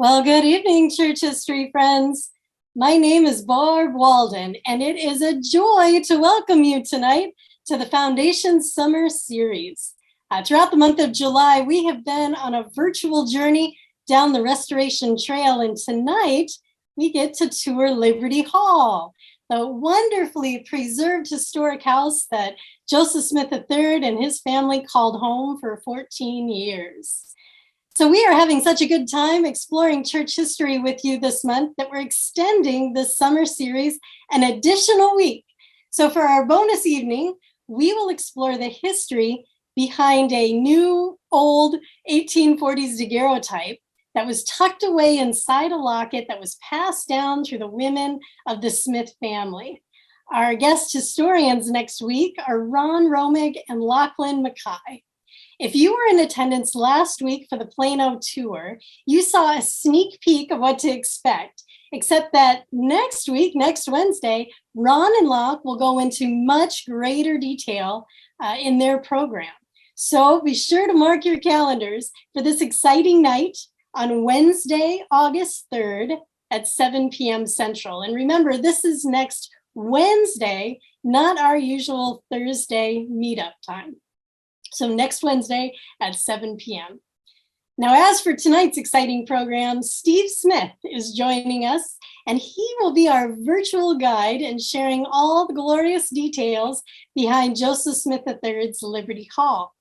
Well, good evening, church history friends. My name is Barb Walden, and it is a joy to welcome you tonight to the Foundation Summer Series. Throughout the month of July, we have been on a virtual journey down the Restoration Trail, and tonight we get to tour Liberty Hall, the wonderfully preserved historic house that Joseph Smith III and his family called home for 14 years. So we are having such a good time exploring church history with you this month that we're extending the summer series an additional week. So for our bonus evening, we will explore the history behind a new, old 1840s daguerreotype that was tucked away inside a locket that was passed down through the women of the Smith family. Our guest historians next week are Ron Romig and Lachlan Mackay. If you were in attendance last week for the Plano tour, you saw a sneak peek of what to expect, except that next week, next Wednesday, Ron and Locke will go into much greater detail in their program. So be sure to mark your calendars for this exciting night on Wednesday, August 3rd at 7 p.m. Central. And remember, this is next Wednesday, not our usual Thursday meetup time. So next Wednesday at 7 p.m. Now, as for tonight's exciting program, Steve Smith is joining us, and he will be our virtual guide and sharing all the glorious details behind Joseph Smith III's Liberty Hall.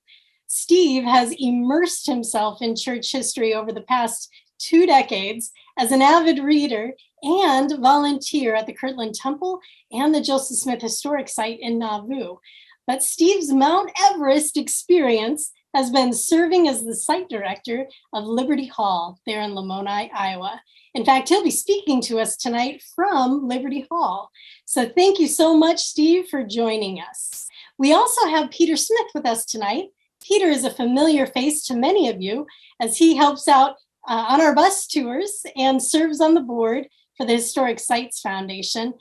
Steve has immersed himself in church history over the past 2 decades as an avid reader and volunteer at the Kirtland Temple and the Joseph Smith Historic Site in Nauvoo. But Steve's Mount Everest experience has been serving as the site director of Liberty Hall there in Lamoni, Iowa. In fact, he'll be speaking to us tonight from Liberty Hall. So thank you so much, Steve, for joining us. We also have Peter Smith with us tonight. Peter is a familiar face to many of you as he helps out on our bus tours and serves on the board for the Historic Sites Foundation.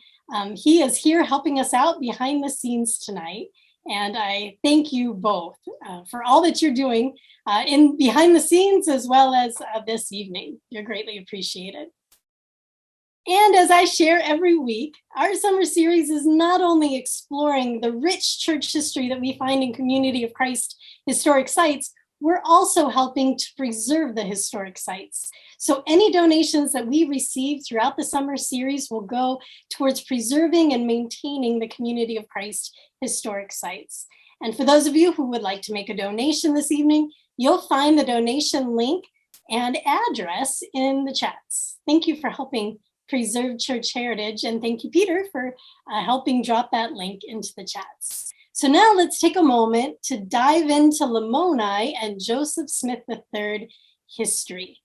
He is here helping us out behind the scenes tonight. And I thank you both for all that you're doing in behind the scenes as well as this evening. You're greatly appreciated. And as I share every week, our summer series is not only exploring the rich church history that we find in Community of Christ historic sites, we're also helping to preserve the historic sites. So any donations that we receive throughout the summer series will go towards preserving and maintaining the Community of Christ historic sites. And for those of you who would like to make a donation this evening, you'll find the donation link and address in the chats. Thank you for helping preserve church heritage, and thank you, Peter, for helping drop that link into the chats. So now let's take a moment to dive into Lamoni and Joseph Smith III history.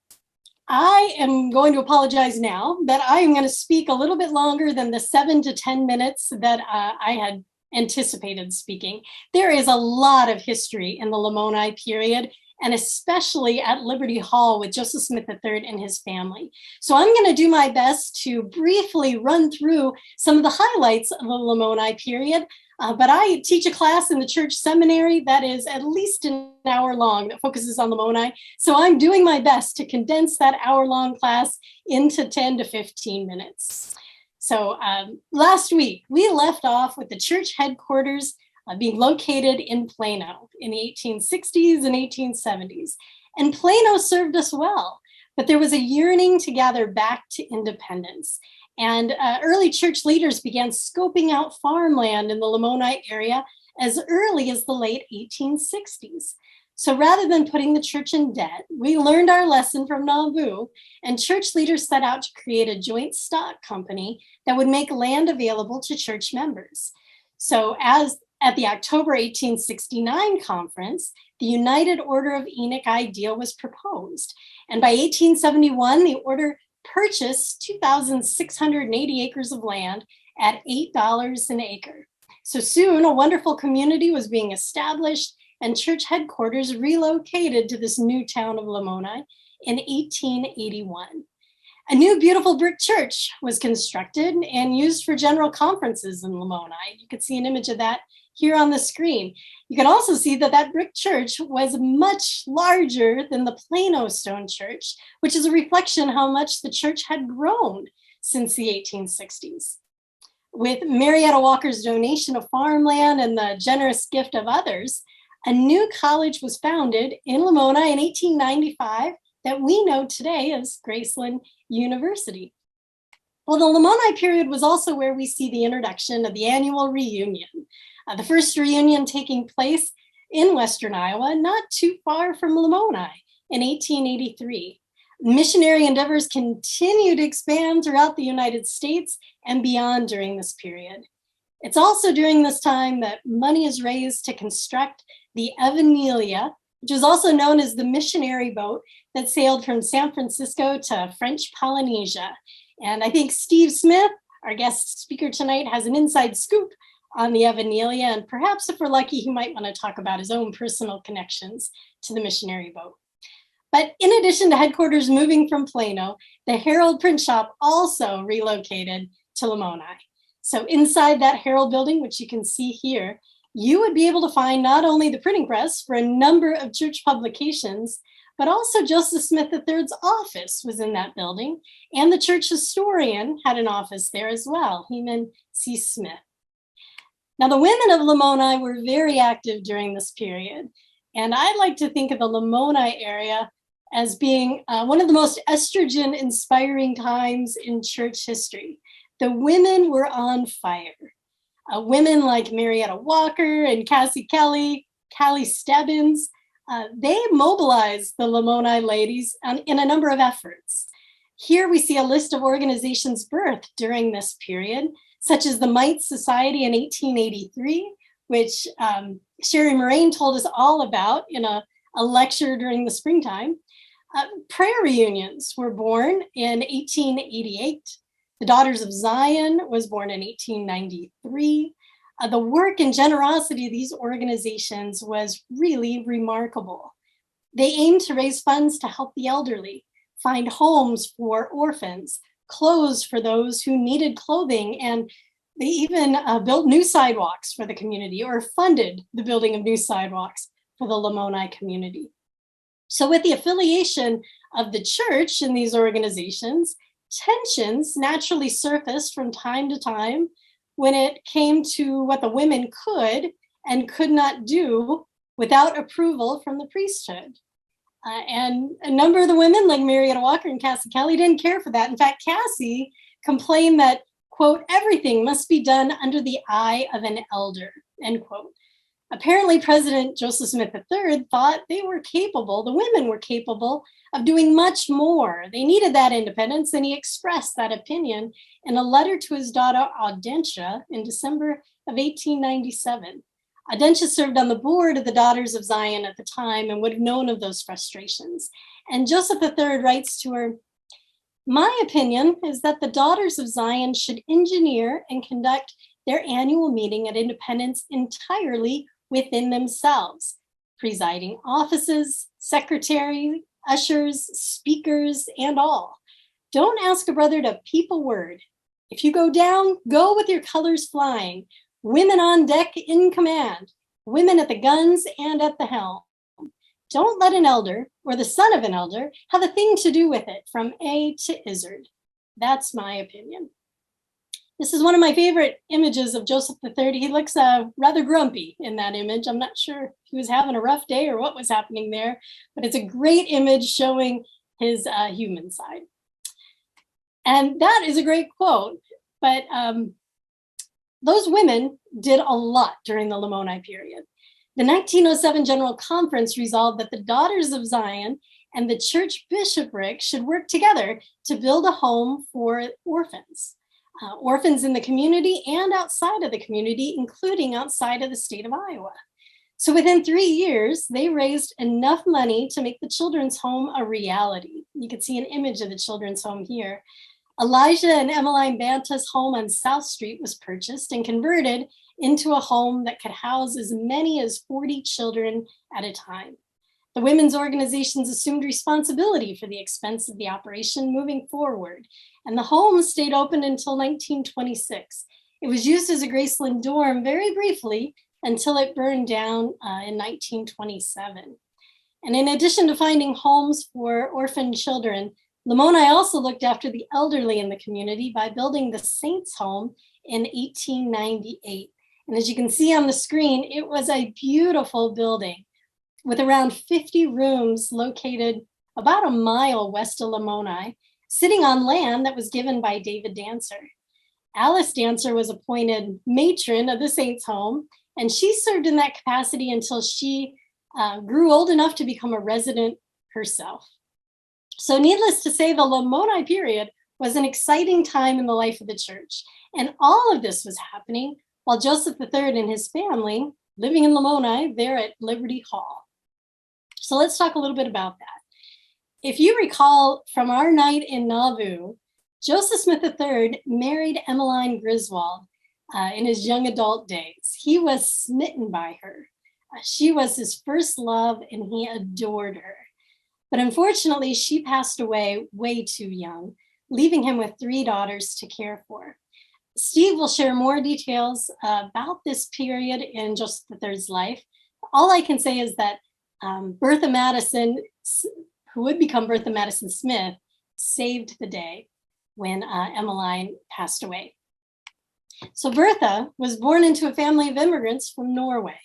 I am going to apologize now that I am going to speak a little bit longer than the 7 to 10 minutes that I had anticipated speaking. There is a lot of history in the Lamoni period, and especially at Liberty Hall with Joseph Smith III and his family. So I'm going to do my best to briefly run through some of the highlights of the Lamoni period, but I teach a class in the church seminary that is at least an hour long that focuses on Lamoni. So I'm doing my best to condense that hour-long class into 10 to 15 minutes. So last week, we left off with the church headquarters being located in Plano in the 1860s and 1870s. And Plano served us well, but there was a yearning to gather back to independence. And early church leaders began scoping out farmland in the Lamoni area as early as the late 1860s. So rather than putting the church in debt, we learned our lesson from Nauvoo, and church leaders set out to create a joint stock company that would make land available to church members. So at the October 1869 conference, the United Order of Enoch idea was proposed. And by 1871, the order purchased 2,680 acres of land at $8 an acre. So soon, a wonderful community was being established, and church headquarters relocated to this new town of Lamoni in 1881. A new beautiful brick church was constructed and used for general conferences in Lamoni. You could see an image of that here on the screen. You can also see that that brick church was much larger than the Plano stone church, which is a reflection how much the church had grown since the 1860s. With Marietta Walker's donation of farmland and the generous gift of others, a new college was founded in Lamoni in 1895 that we know today as Graceland University. Well, the Lamoni period was also where we see the introduction of the annual reunion. The first reunion taking place in Western Iowa, not too far from Lamoni in 1883. Missionary endeavors continue to expand throughout the United States and beyond during this period. It's also during this time that money is raised to construct the Evanelia, which is also known as the missionary boat that sailed from San Francisco to French Polynesia. And I think Steve Smith, our guest speaker tonight, has an inside scoop on the Evanelia, and perhaps if we're lucky, he might want to talk about his own personal connections to the missionary boat. But in addition to headquarters moving from Plano, the Herald print shop also relocated to Lamoni. So inside that Herald building, which you can see here, you would be able to find not only the printing press for a number of church publications, but also Joseph Smith III's office was in that building, and the church historian had an office there as well, Heman C. Smith. Now, the women of Lamoni were very active during this period, and I like to think of the Lamoni area as being one of the most estrogen-inspiring times in church history. The women were on fire. Women like Marietta Walker and Cassie Kelly, Callie Stebbins, they mobilized the Lamoni ladies in a number of efforts. Here we see a list of organizations birthed during this period, such as the Mite Society in 1883, which Sherry Moraine told us all about in a lecture during the springtime. Prayer reunions were born in 1888. The Daughters of Zion was born in 1893. The work and generosity of these organizations was really remarkable. They aimed to raise funds to help the elderly, find homes for orphans, clothes for those who needed clothing, and they even built new sidewalks for the community or funded the building of new sidewalks for the Lamoni community. So with the affiliation of the church in these organizations, tensions naturally surfaced from time to time when it came to what the women could and could not do without approval from the priesthood. And a number of the women, like Marietta Walker and Cassie Kelly, didn't care for that. In fact, Cassie complained that, quote, everything must be done under the eye of an elder, end quote. Apparently, President Joseph Smith III thought they were capable, the women were capable of doing much more. They needed that independence, and he expressed that opinion in a letter to his daughter Audentia in December of 1897. Audentia served on the board of the Daughters of Zion at the time and would have known of those frustrations. And Joseph III writes to her, "My opinion is that the Daughters of Zion should engineer and conduct their annual meeting at Independence entirely within themselves, presiding offices, secretary, ushers, speakers, and all. Don't ask a brother to peep a word. If you go down, go with your colors flying, women on deck in command, women at the guns and at the helm. Don't let an elder or the son of an elder have a thing to do with it from A to Izzard. That's my opinion." This is one of my favorite images of Joseph III. He looks rather grumpy in that image. I'm not sure if he was having a rough day or what was happening there, but it's a great image showing his human side. And that is a great quote, but those women did a lot during the Lamoni period. The 1907 General Conference resolved that the Daughters of Zion and the church bishopric should work together to build a home for orphans. Orphans in the community and outside of the community, including outside of the state of Iowa. So within 3 years, they raised enough money to make the children's home a reality. You can see an image of the children's home here. Elijah and Emmeline Banta's home on South Street was purchased and converted into a home that could house as many as 40 children at a time. The women's organizations assumed responsibility for the expense of the operation moving forward, and the home stayed open until 1926. It was used as a Graceland dorm very briefly until it burned down in 1927. And in addition to finding homes for orphaned children, Lamoni also looked after the elderly in the community by building the Saints Home in 1898. And as you can see on the screen, it was a beautiful building with around 50 rooms located about a mile west of Lamoni, sitting on land that was given by David Dancer. Alice Dancer was appointed matron of the Saints Home, and she served in that capacity until she grew old enough to become a resident herself. So needless to say, the Lamoni period was an exciting time in the life of the church. And all of this was happening while Joseph III and his family living in Lamoni there at Liberty Hall. So let's talk a little bit about that. If you recall from our night in Nauvoo, Joseph Smith III married Emmeline Griswold in his young adult days. He was smitten by her. She was his first love and he adored her. But unfortunately, she passed away way too young, leaving him with 3 daughters to care for. Steve will share more details about this period in Joseph III's life. All I can say is that Bertha Madison, who would become Bertha Madison Smith, saved the day when Emmeline passed away. So Bertha was born into a family of immigrants from Norway.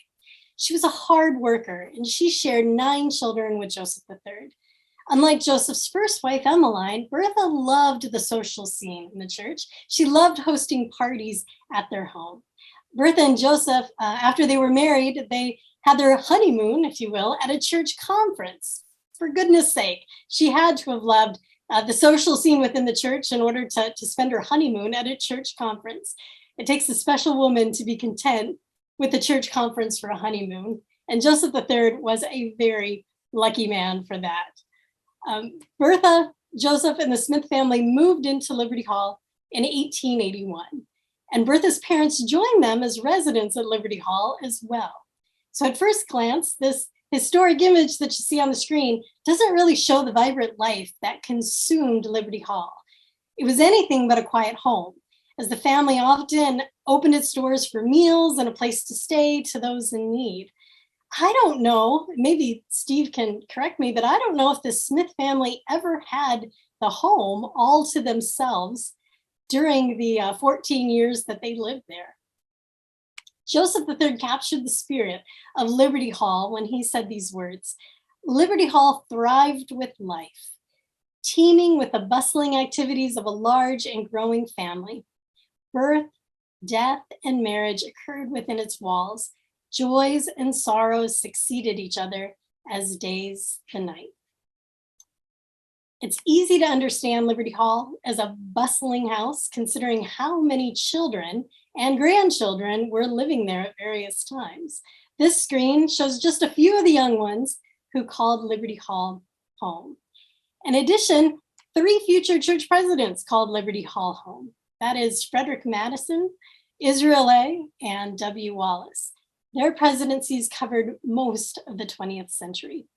She was a hard worker and she shared 9 children with Joseph III. Unlike Joseph's first wife, Emmeline, Bertha loved the social scene in the church. She loved hosting parties at their home. Bertha and Joseph, after they were married, they had their honeymoon, if you will, at a church conference. For goodness sake, she had to have loved the social scene within the church in order to spend her honeymoon at a church conference. It takes a special woman to be content with the church conference for a honeymoon. And Joseph III was a very lucky man for that. Bertha, Joseph, and the Smith family moved into Liberty Hall in 1881. And Bertha's parents joined them as residents at Liberty Hall as well. So at first glance, this historic image that you see on the screen doesn't really show the vibrant life that consumed Liberty Hall. It was anything but a quiet home, as the family often opened its doors for meals and a place to stay to those in need. I don't know, maybe Steve can correct me, but I don't know if the Smith family ever had the home all to themselves during the 14 years that they lived there. Joseph III captured the spirit of Liberty Hall when he said these words: "Liberty Hall thrived with life, teeming with the bustling activities of a large and growing family. Birth, death, and marriage occurred within its walls. Joys and sorrows succeeded each other as days and night." It's easy to understand Liberty Hall as a bustling house, considering how many children and grandchildren were living there at various times. This screen shows just a few of the young ones who called Liberty Hall home. In addition, 3 future church presidents called Liberty Hall home. That is Frederick Madison, Israel A., and W. Wallace. Their presidencies covered most of the 20th century.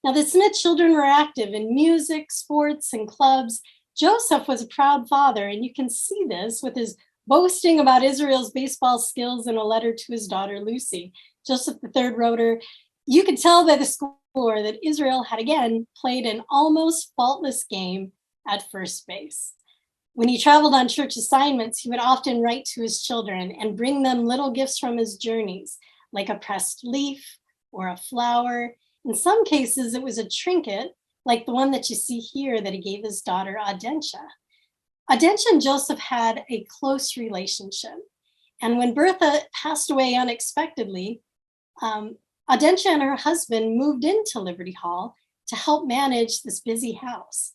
Now, the Smith children were active in music, sports, and clubs. Joseph was a proud father, and you can see this with his boasting about Israel's baseball skills in a letter to his daughter, Lucy. Joseph III wrote her, "You could tell by the score that Israel had again played an almost faultless game at first base." When he traveled on church assignments, he would often write to his children and bring them little gifts from his journeys, like a pressed leaf or a flower. In some cases, it was a trinket, like the one that you see here that he gave his daughter, Aydah. Aydah and Joseph had a close relationship. And when Bertha passed away unexpectedly, Aydah and her husband moved into Liberty Hall to help manage this busy house.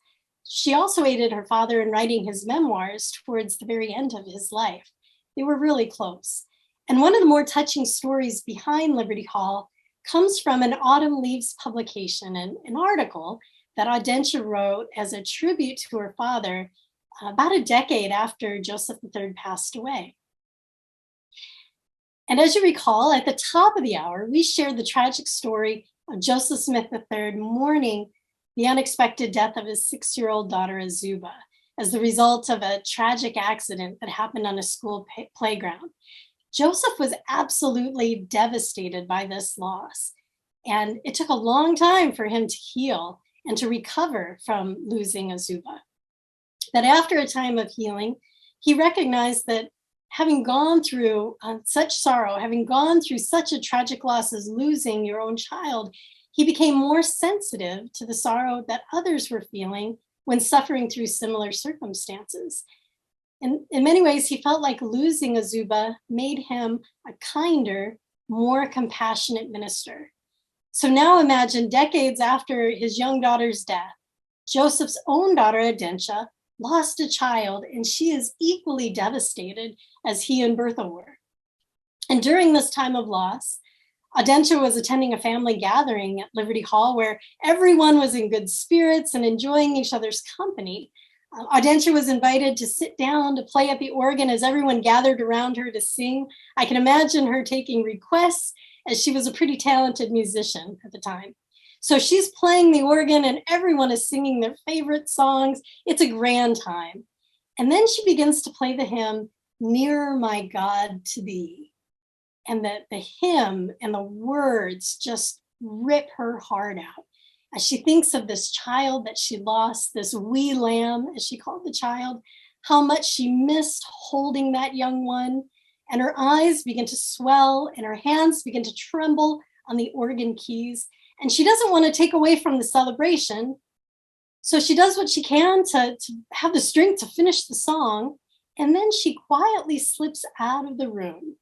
She also aided her father in writing his memoirs towards the very end of his life. They were really close. And one of the more touching stories behind Liberty Hall comes from an Autumn Leaves publication, an article that Aydah wrote as a tribute to her father about a decade after Joseph III passed away. And as you recall, at the top of the hour, we shared the tragic story of Joseph Smith III mourning the unexpected death of his 6-year-old daughter, Azuba, as the result of a tragic accident that happened on a school playground. Joseph was absolutely devastated by this loss, and it took a long time for him to heal and to recover from losing Azubah. But after a time of healing, he recognized that having gone through such sorrow, having gone through such a tragic loss as losing your own child, he became more sensitive to the sorrow that others were feeling when suffering through similar circumstances. And in many ways, he felt like losing Azubah made him a kinder, more compassionate minister. So now imagine decades after his young daughter's death, Joseph's own daughter, Aydah, lost a child, and she is equally devastated as he and Bertha were. And during this time of loss, Aydah was attending a family gathering at Liberty Hall where everyone was in good spirits and enjoying each other's company. Aydah was invited to sit down to play at the organ as everyone gathered around her to sing. I can imagine her taking requests, as she was a pretty talented musician at the time. So she's playing the organ and everyone is singing their favorite songs. It's a grand time. And then she begins to play the hymn, "Nearer My God to Thee." And the hymn and the words just rip her heart out as she thinks of this child that she lost, this wee lamb, as she called the child, how much she missed holding that young one. And her eyes begin to swell and her hands begin to tremble on the organ keys. And she doesn't want to take away from the celebration. So she does what she can to have the strength to finish the song. And then she quietly slips out of the room.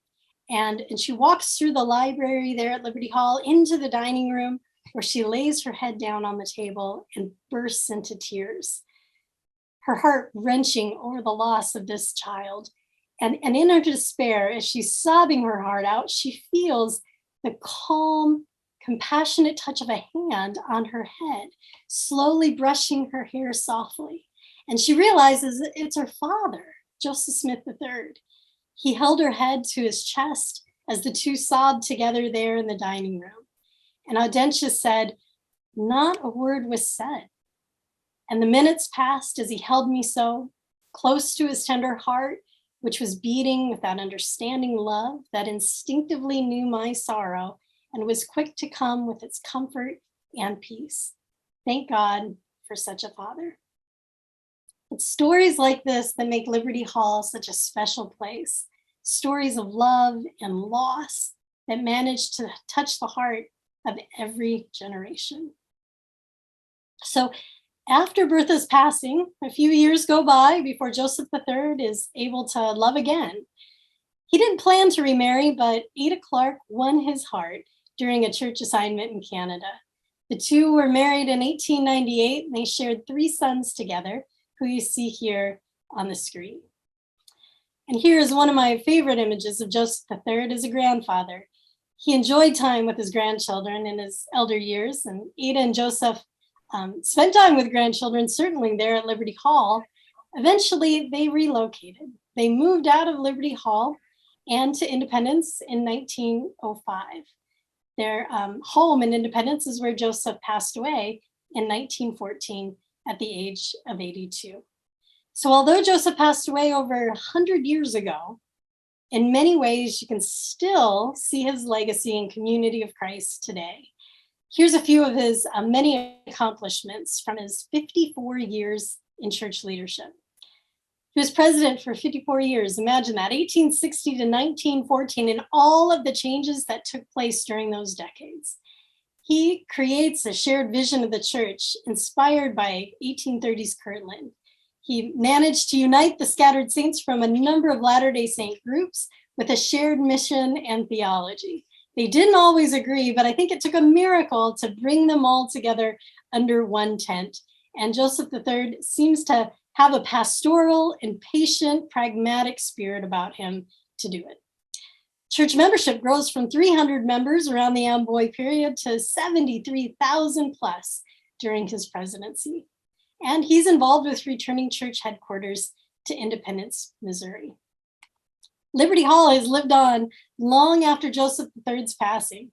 And she walks through the library there at Liberty Hall into the dining room, where she lays her head down on the table and bursts into tears, her heart wrenching over the loss of this child. And in her despair, as she's sobbing her heart out, she feels the calm, compassionate touch of a hand on her head, slowly brushing her hair softly. And she realizes that it's her father, Joseph Smith III. He held her head to his chest as the two sobbed together there in the dining room. And Aydah said, "Not a word was said." And the minutes passed as he held me so, close to his tender heart, which was beating with that understanding love that instinctively knew my sorrow and was quick to come with its comfort and peace. Thank God for such a father. It's stories like this that make Liberty Hall such a special place. Stories of love and loss that manage to touch the heart of every generation. So after Bertha's passing, a few years go by before Joseph III is able to love again. He didn't plan to remarry, but Aydah Clark won his heart during a church assignment in Canada. The two were married in 1898, and they shared 3 sons together, who you see here on the screen. And here is one of my favorite images of Joseph III as a grandfather. He enjoyed time with his grandchildren in his elder years, and Aydah and Joseph spent time with grandchildren, certainly there at Liberty Hall. Eventually, they relocated. They moved out of Liberty Hall and to Independence in 1905. Their home in Independence is where Joseph passed away in 1914 at the age of 82. So although Joseph passed away over 100 years ago, in many ways, you can still see his legacy in Community of Christ today. Here's a few of his many accomplishments from his 54 years in church leadership. He was president for 54 years. Imagine that, 1860 to 1914, and all of the changes that took place during those decades. He creates a shared vision of the church inspired by 1830s Kirtland. He managed to unite the scattered saints from a number of Latter-day Saint groups with a shared mission and theology. They didn't always agree, but I think it took a miracle to bring them all together under one tent. And Joseph III seems to have a pastoral and patient, pragmatic spirit about him to do it. Church membership grows from 300 members around the Amboy period to 73,000 plus during his presidency. And he's involved with returning church headquarters to Independence, Missouri. Liberty Hall has lived on long after Joseph III's passing.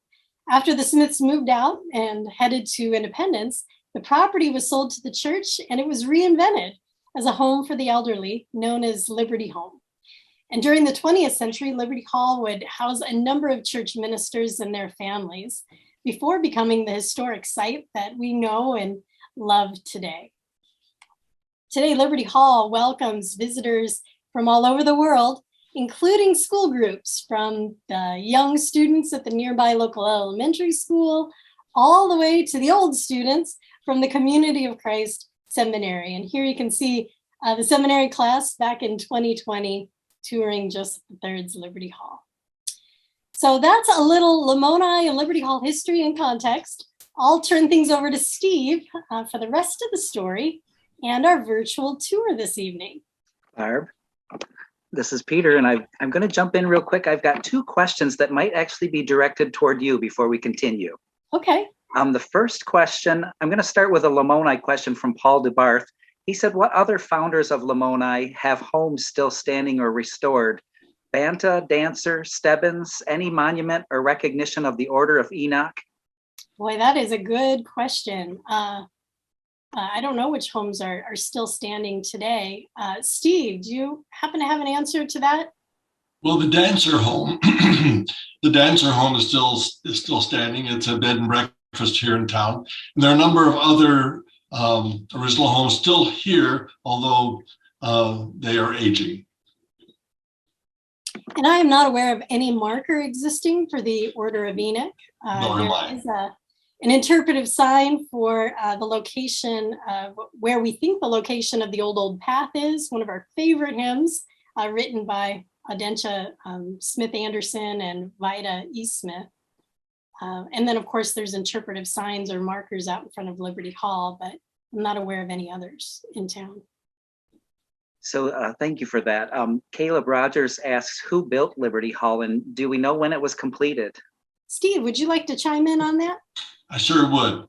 After the Smiths moved out and headed to Independence, the property was sold to the church and it was reinvented as a home for the elderly, known as Liberty Home. And during the 20th century, Liberty Hall would house a number of church ministers and their families before becoming the historic site that we know and love today. Today, Liberty Hall welcomes visitors from all over the world, including school groups from the young students at the nearby local elementary school, all the way to the old students from the Community of Christ Seminary. And here you can see the seminary class back in 2020 touring Joseph III's Liberty Hall. So that's a little Lamoni and Liberty Hall history and context. I'll turn things over to Steve for the rest of the story and our virtual tour this evening. Barb, this is Peter, and I'm going to jump in real quick. I've got two questions that might actually be directed toward you before we continue. Okay. The first question, I'm going to start with a Lamoni question from Paul DeBarth. He said, what other founders of Lamoni have homes still standing or restored? Banta, Dancer, Stebbins, any monument or recognition of the Order of Enoch? Boy, that is a good question. I don't know which homes are still standing today. Steve, do you happen to have an answer to that? Well, the Dancer home, the Dancer home is still standing. It's a bed and breakfast here in town. And there are a number of other original homes still here, although they are aging. And I am not aware of any marker existing for the Order of Enoch. Nor am I. There is an interpretive sign for the location of where we think the location of the Old Path is, one of our favorite hymns written by Audentia Smith Anderson and Vida E. Smith. And then, of course, there's interpretive signs or markers out in front of Liberty Hall, but I'm not aware of any others in town. So thank you for that. Caleb Rogers asks, who built Liberty Hall, and do we know when it was completed? Steve, would you like to chime in on that? I sure would.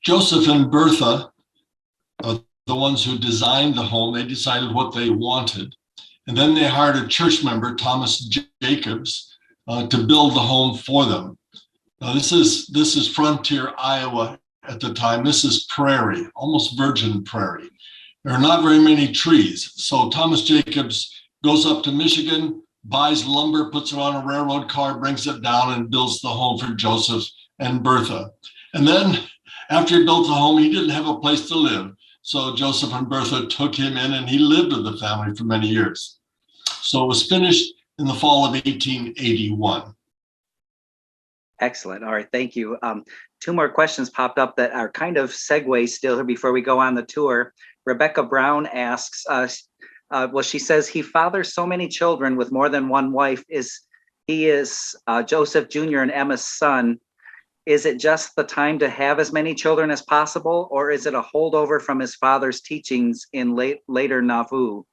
Joseph and Bertha are the ones who designed the home. They decided what they wanted. And then they hired a church member, Thomas Jacobs, to build the home for them. Now, this is Frontier, Iowa at the time. This is prairie, almost virgin prairie. There are not very many trees. So Thomas Jacobs goes up to Michigan, buys lumber, puts it on a railroad car, brings it down, and builds the home for Joseph and Bertha. And then after he built the home, he didn't have a place to live. So Joseph and Bertha took him in, and he lived with the family for many years. So it was finished in the fall of 1881. Excellent. All right, thank you. Two more questions popped up that are kind of segues still here before we go on the tour. Rebecca Brown asks, well, she says, he fathers so many children with more than one wife. He is Joseph Jr. and Emma's son. Is it just the time to have as many children as possible, or is it a holdover from his father's teachings in later Nauvoo?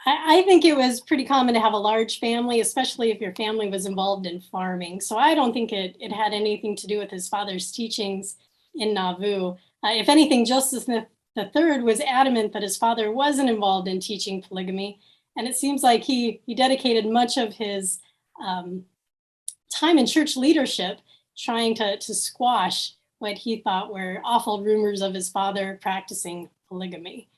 I think it was pretty common to have a large family, especially if your family was involved in farming. So I don't think it had anything to do with his father's teachings in Nauvoo. If anything, Joseph III was adamant that his father wasn't involved in teaching polygamy. And it seems like he dedicated much of his time in church leadership trying to squash what he thought were awful rumors of his father practicing polygamy.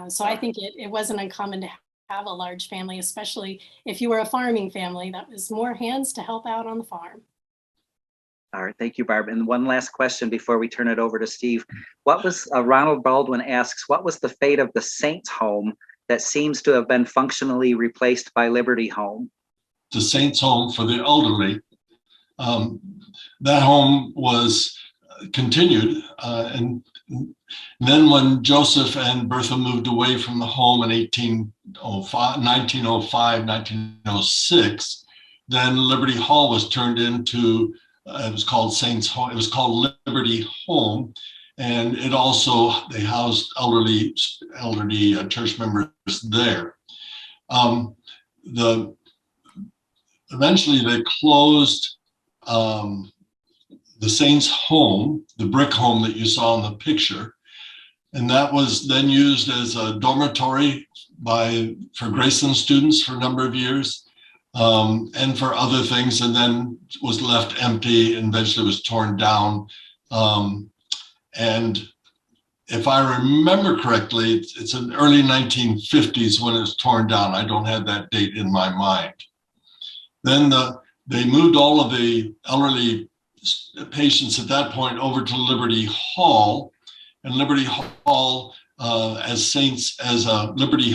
So I think it wasn't uncommon to have a large family, especially if you were a farming family. That was more hands to help out on the farm. All right, thank you, Barb. And one last question before we turn it over to Steve. What was, Ronald Baldwin asks, what was the fate of the Saints home that seems to have been functionally replaced by Liberty Home? The Saints home for the elderly. That home was continued, and then when Joseph and Bertha moved away from the home in 1905, 1906, then Liberty Hall was turned into, it was called Saints Home, it was called Liberty Home, and it also, they housed elderly church members there. Eventually they closed the Saints home, the brick home that you saw in the picture, and that was then used as a dormitory for Graceland students for a number of years, and for other things, and then was left empty and eventually was torn down. And if I remember correctly, it's in early 1950s when it was torn down. I don't have that date in my mind. Then they moved all of the elderly patients at that point over to Liberty Hall, and Liberty Hall as Liberty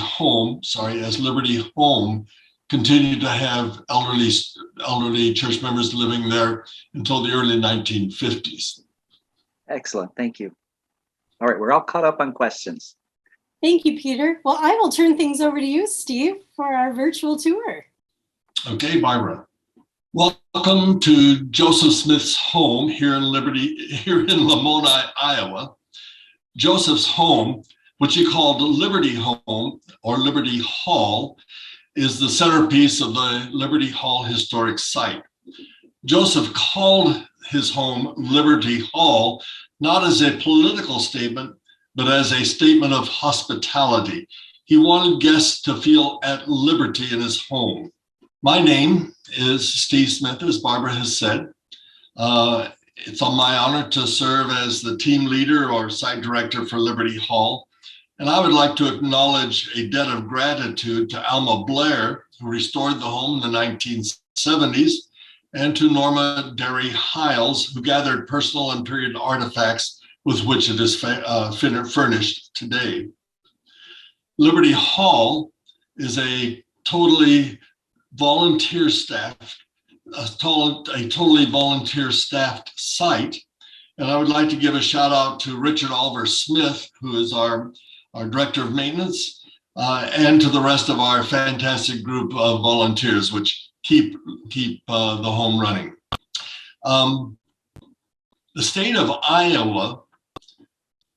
Home continued to have elderly church members living there until the early 1950s. Excellent, thank you. All right, we're all caught up on questions. Thank you, Peter. Well, I will turn things over to you, Steve, for our virtual tour. Okay, Barbara. Welcome to Joseph Smith's home here in Lamoni, Iowa. Joseph's home, which he called Liberty Home or Liberty Hall, is the centerpiece of the Liberty Hall historic site. Joseph called his home Liberty Hall not as a political statement, but as a statement of hospitality. He wanted guests to feel at liberty in his home. My name is Steve Smith, as Barbara has said. It's on my honor to serve as the team leader or site director for Liberty Hall. And I would like to acknowledge a debt of gratitude to Alma Blair, who restored the home in the 1970s, and to Norma Derry Hiles, who gathered personal and period artifacts with which it is furnished today. Liberty Hall is a totally volunteer staffed site. And I would like to give a shout out to Richard Oliver Smith, who is our director of maintenance, and to the rest of our fantastic group of volunteers, which keep the home running. The state of Iowa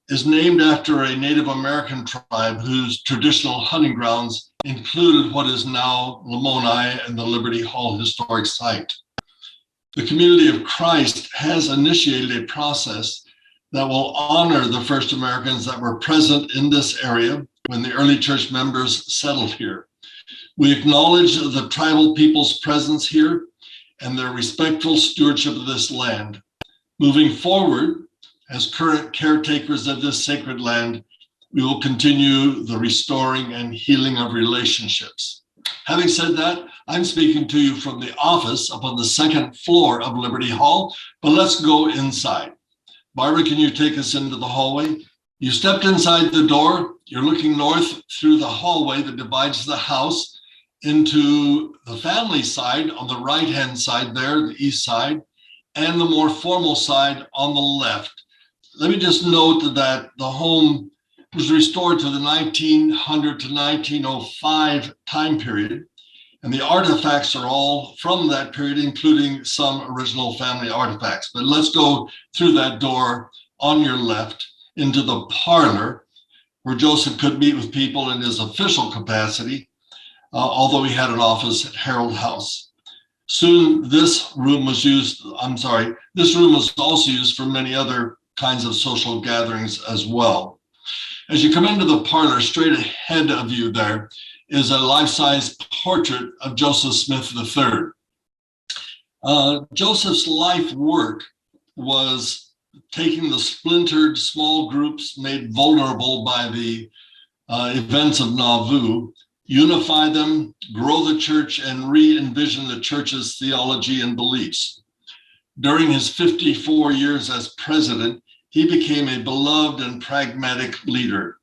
is named after a Native American tribe whose traditional hunting grounds included what is now Lamoni and the Liberty Hall historic site. The Community of Christ has initiated a process that will honor the first Americans that were present in this area when the early church members settled here. We acknowledge the tribal people's presence here and their respectful stewardship of this land. Moving forward, as current caretakers of this sacred land, we will continue the restoring and healing of relationships. Having said that, I'm speaking to you from the office up on the second floor of Liberty Hall, but let's go inside. Barbara, can you take us into the hallway? You stepped inside the door, you're looking north through the hallway that divides the house into the family side on the right-hand side there, the east side, and the more formal side on the left. Let me just note that the home was restored to the 1900 to 1905 time period, and the artifacts are all from that period, including some original family artifacts. But let's go through that door on your left into the parlor, where Joseph could meet with people in his official capacity, although he had an office at Harold House. Soon this room was also used for many other kinds of social gatherings as well. As you come into the parlor, straight ahead of you there is a life-size portrait of Joseph Smith III. Joseph's life work was taking the splintered small groups made vulnerable by the events of Nauvoo, unify them, grow the church, and re-envision the church's theology and beliefs. During his 54 years as president, he became a beloved and pragmatic leader.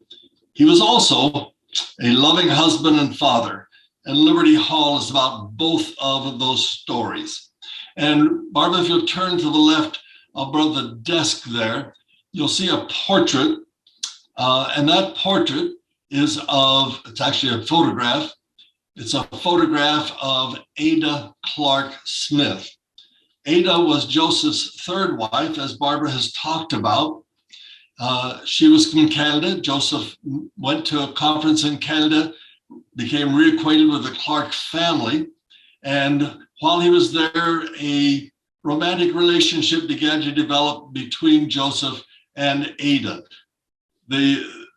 He was also a loving husband and father, and Liberty Hall is about both of those stories. And Barbara, if you'll turn to the left above the desk there, you'll see a portrait, and that portrait is it's actually a photograph. It's a photograph of Aydah Clark Smith. Aydah was Joseph's third wife, as Barbara has talked about. She was from Canada. Joseph went to a conference in Canada, became reacquainted with the Clark family. And while he was there, a romantic relationship began to develop between Joseph and Aydah.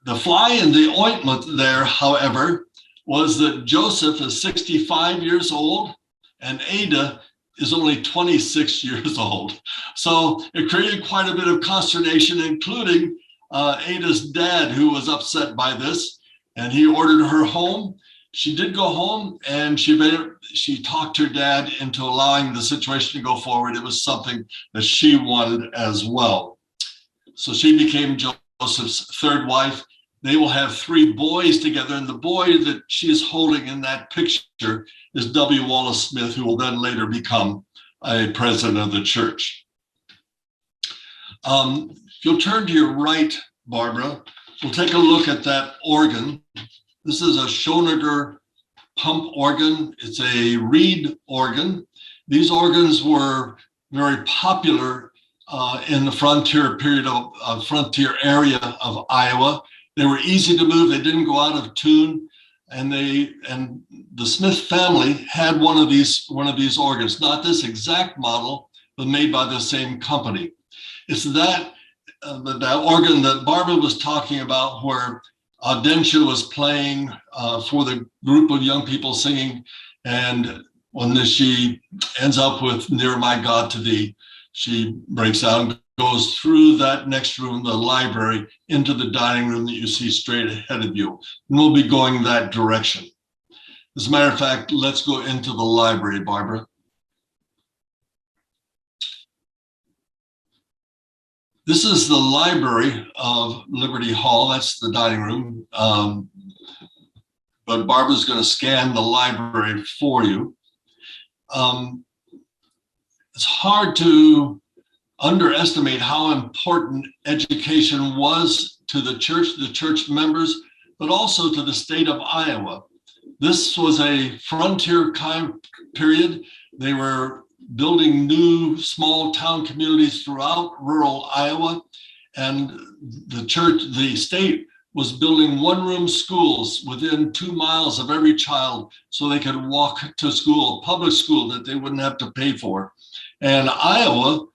The fly in the ointment there, however, was that Joseph is 65 years old and Aydah is only 26 years old. So it created quite a bit of consternation, including Aydah's dad, who was upset by this, and he ordered her home. She did go home, and she talked her dad into allowing the situation to go forward. It was something that she wanted as well. So she became Joseph's third wife. They will have 3 boys together, and the boy that she is holding in that picture is W. Wallace Smith, who will then later become a president of the church. If you'll turn to your right, Barbara, we'll take a look at that organ. This is a Schoeneger pump organ. It's a reed organ. These organs were very popular in the frontier period of frontier area of Iowa. They were easy to move. They didn't go out of tune, and the Smith family had one of these organs. Not this exact model, but made by the same company. It's that organ that Barbara was talking about, where Audentia was playing for the group of young people singing, and when she ends up with "Near My God to Thee," she breaks out and goes through that next room, the library, into the dining room that you see straight ahead of you. And we'll be going that direction. As a matter of fact, let's go into the library, Barbara. This is the library of Liberty Hall. That's the dining room. But Barbara's going to scan the library for you. It's hard to underestimate how important education was to the church members, but also to the state of Iowa. This was a frontier period. They were building new small town communities throughout rural Iowa, and the state was building one-room schools within 2 miles of every child so they could walk to school, public school that they wouldn't have to pay for. And Iowa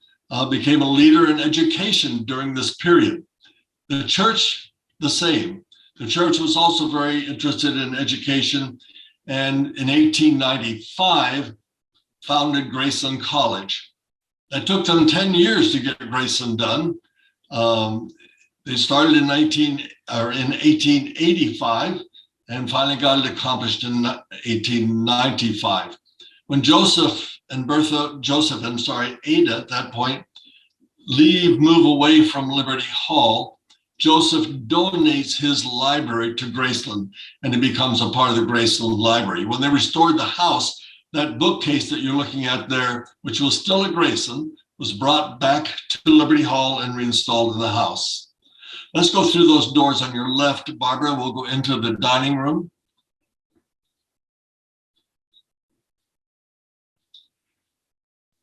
became a leader in education during this period. The church, the same. The church was also very interested in education, and in 1895, founded Graceland College. It took them 10 years to get Graceland done. They started in 1885 and finally got it accomplished in 1895. When Joseph and Aydah at that point move away from Liberty Hall, Joseph donates his library to Graceland, and it becomes a part of the Graceland Library. When they restored the house, that bookcase that you're looking at there, which was still at Graceland, was brought back to Liberty Hall and reinstalled in the house. Let's go through those doors on your left, Barbara. We'll go into the dining room.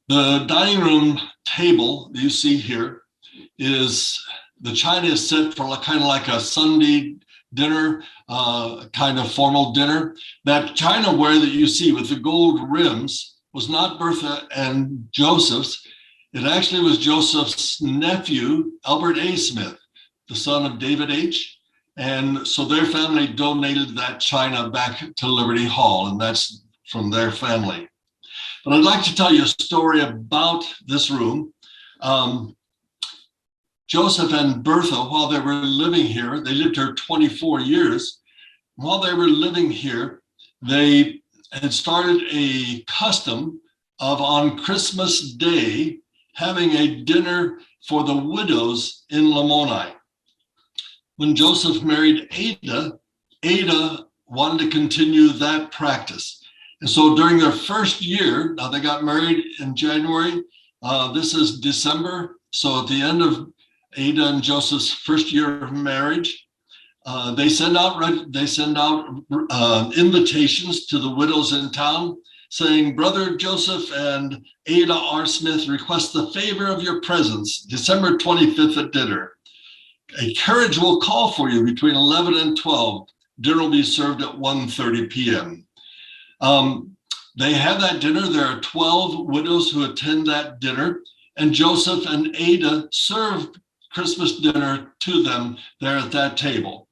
The dining room table you see here is, the china is set for kind of like a Sunday dinner, kind of formal dinner. That chinaware that you see with the gold rims was not Bertha and Joseph's. It actually was Joseph's nephew, Albert A. Smith, the son of David H. And so their family donated that china back to Liberty Hall, and that's from their family. But I'd like to tell you a story about this room. Joseph and Bertha, while they were living here, they lived here 24 years. While they were living here, they had started a custom of, on Christmas Day, having a dinner for the widows in Lamoni. When Joseph married Aydah, Aydah wanted to continue that practice. And so during their first year, now they got married in January, this is December. So at the end of Aydah and Joseph's first year of marriage, they send out invitations to the widows in town saying, "Brother Joseph and Aydah R. Smith request the favor of your presence, December 25th at dinner. A carriage will call for you between 11 and 12. Dinner will be served at 1:30 p.m. They have that dinner. There are 12 widows who attend that dinner, and Joseph and Aydah served Christmas dinner to them there at that table.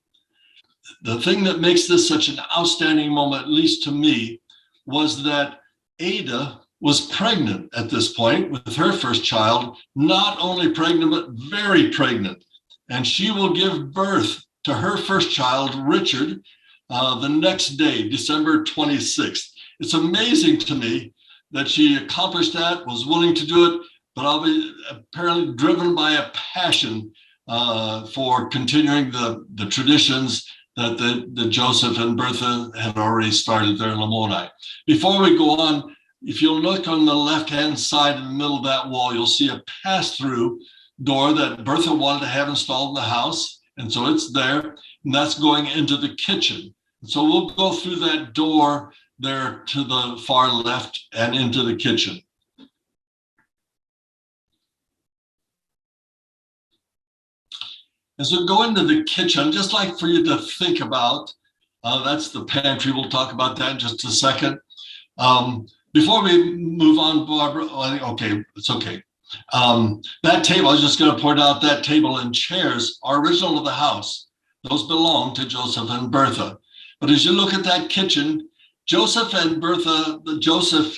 The thing that makes this such an outstanding moment, at least to me, was that Aydah was pregnant at this point with her first child, not only pregnant, but very pregnant. and she will give birth to her first child, Richard, the next day, December 26th. It's amazing to me that she accomplished that, was willing to do it, but apparently driven by a passion for continuing the traditions that the Joseph and Bertha had already started there in Lamoni. Before we go on, if you'll look on the left-hand side in the middle of that wall, you'll see a pass-through door that Bertha wanted to have installed in the house. And so it's there, and that's going into the kitchen. So we'll go through that door there to the far left and into the kitchen. As we go into the kitchen, just like for you to think about, that's the pantry. We'll talk about that in just a second. Before we move on, Barbara, okay, it's okay. That table, I was just going to point out that table and chairs are original to the house. Those belong to Joseph and Bertha. But as you look at that kitchen, Joseph and Bertha, Joseph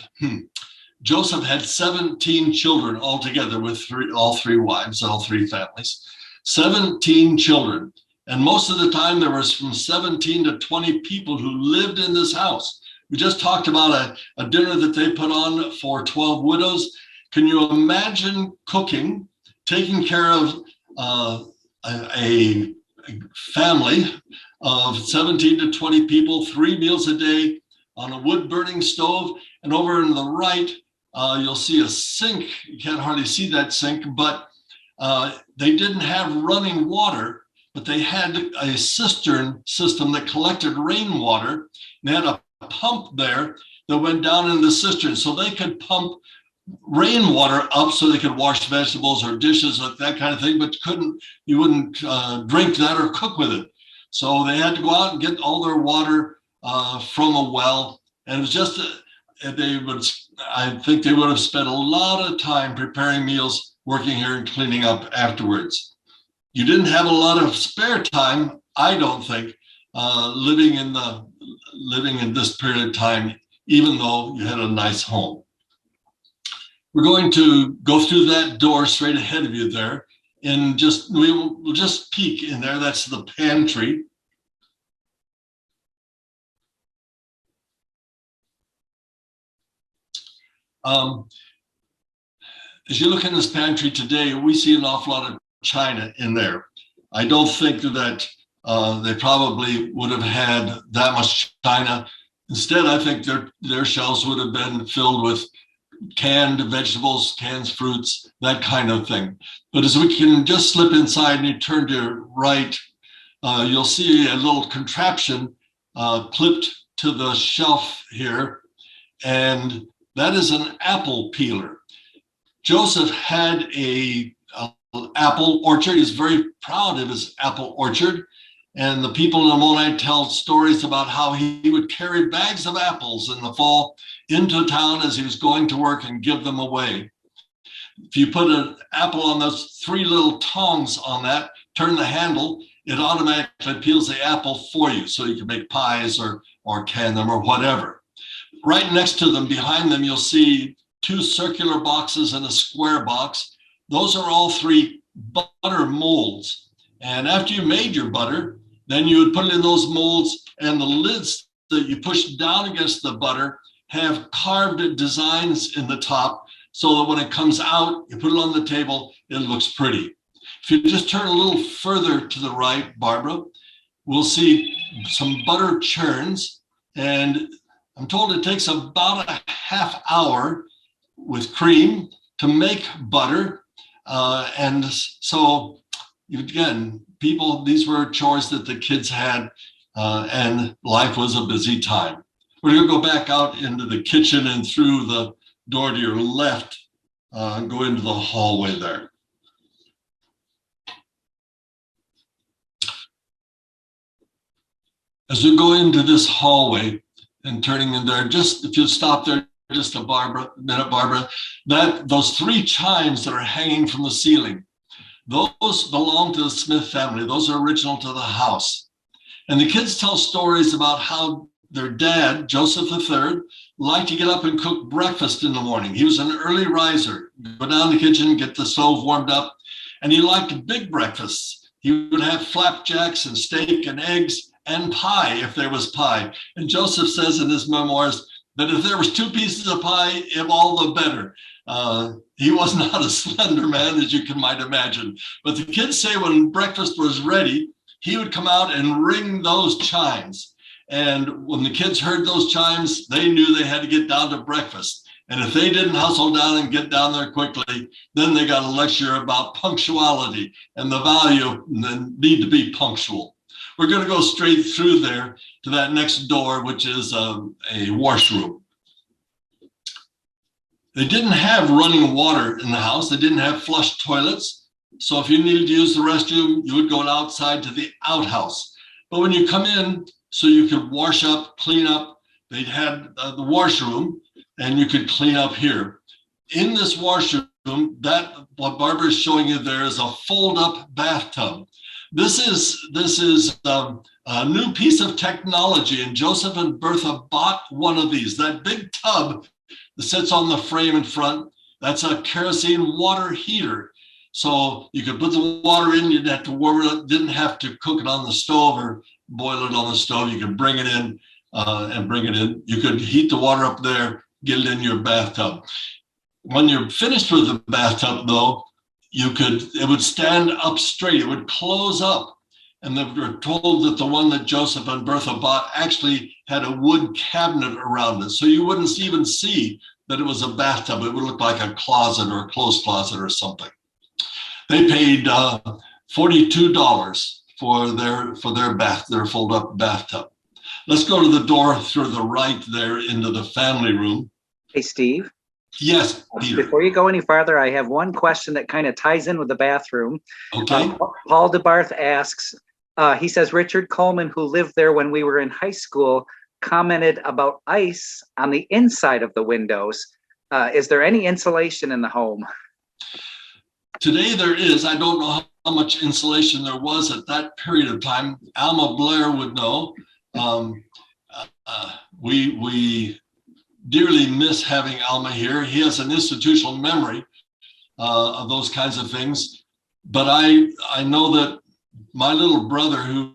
had 17 children altogether with all three wives, all three families, 17 children. And most of the time there was from 17 to 20 people who lived in this house. We just talked about a dinner that they put on for 12 widows. Can you imagine cooking, taking care of a family of 17 to 20 people, 3 meals a day on a wood-burning stove? And over on the right, you'll see a sink. You can't hardly see that sink, but they didn't have running water, but they had a cistern system that collected rainwater. They had a pump there that went down in the cistern, so they could pump rainwater up so they could wash vegetables or dishes, like that kind of thing, but you wouldn't drink that or cook with it. So they had to go out and get all their water from a well. And it was just, I think they would have spent a lot of time preparing meals, working here and cleaning up afterwards. You didn't have a lot of spare time, I don't think, living in this period of time, even though you had a nice home. We're going to go through that door straight ahead of you there, and we'll just peek in there. That's the pantry. As you look in this pantry today, we see an awful lot of china in there. I don't think that they probably would have had that much china. Instead, I think their shelves would have been filled with canned vegetables, canned fruits, that kind of thing. But as we can just slip inside and you turn to your right, you'll see a little contraption clipped to the shelf here, and that is an apple peeler. Joseph had an apple orchard. He's very proud of his apple orchard. And the people in Lamoni tell stories about how he would carry bags of apples in the fall into town as he was going to work and give them away. If you put an apple on those 3 little tongs on that, turn the handle, it automatically peels the apple for you so you can make pies or can them or whatever. Right next to them, behind them, you'll see 2 circular boxes and a square box. Those are all 3 butter molds. And after you made your butter, then you would put it in those molds, and the lids that you push down against the butter have carved designs in the top so that when it comes out, you put it on the table, it looks pretty. If you just turn a little further to the right, Barbara, we'll see some butter churns, and I'm told it takes about a half hour with cream to make butter. And so again, these were chores that the kids had, and life was a busy time. We're going to go back out into the kitchen and through the door to your left, go into the hallway there. As we go into this hallway and turning in there, if you stop there just a minute, Barbara, those 3 chimes that are hanging from the ceiling, those belong to the Smith family. Those are original to the house. And the kids tell stories about how their dad, Joseph III, liked to get up and cook breakfast in the morning. He was an early riser, go down to the kitchen, get the stove warmed up, and he liked big breakfasts. He would have flapjacks and steak and eggs and pie if there was pie. And Joseph says in his memoirs that if there was 2 pieces of pie, if all the better. He was not a slender man, as you might imagine. But the kids say when breakfast was ready, he would come out and ring those chimes. And when the kids heard those chimes, they knew they had to get down to breakfast. And if they didn't hustle down and get down there quickly, then they got a lecture about punctuality and the value of the need to be punctual. We're going to go straight through there to that next door, which is a washroom. They didn't have running water in the house. They didn't have flush toilets. So if you needed to use the restroom, you would go outside to the outhouse. But when you come in, so you could wash up, clean up, they had the washroom, and you could clean up here. In this washroom, what Barbara is showing you there is a fold-up bathtub. This is a new piece of technology, and Joseph and Bertha bought one of these. That big tub that sits on the frame in front, that's a kerosene water heater. So you could put the water in, you didn't have to warm it up, didn't have to cook it on the stove or boil it on the stove. You could bring it in and bring it in. You could heat the water up there, get it in your bathtub. When you're finished with the bathtub, though, it would stand up straight. It would close up. And they were told that the one that Joseph and Bertha bought actually had a wood cabinet around it. So you wouldn't even see that it was a bathtub. It would look like a closet or a clothes closet or something. They paid $42 for their fold-up bathtub. Let's go to the door through the right there into the family room. Hey, Steve. Yes, Peter. Before you go any farther, I have one question that kind of ties in with the bathroom. Okay. Paul DeBarth asks, he says, Richard Coleman, who lived there when we were in high school, commented about ice on the inside of the windows. Is there any insulation in the home? Today there is. I don't know how much insulation there was at that period of time. Alma Blair would know. We dearly miss having Alma here. He has an institutional memory of those kinds of things. But I know that my little brother,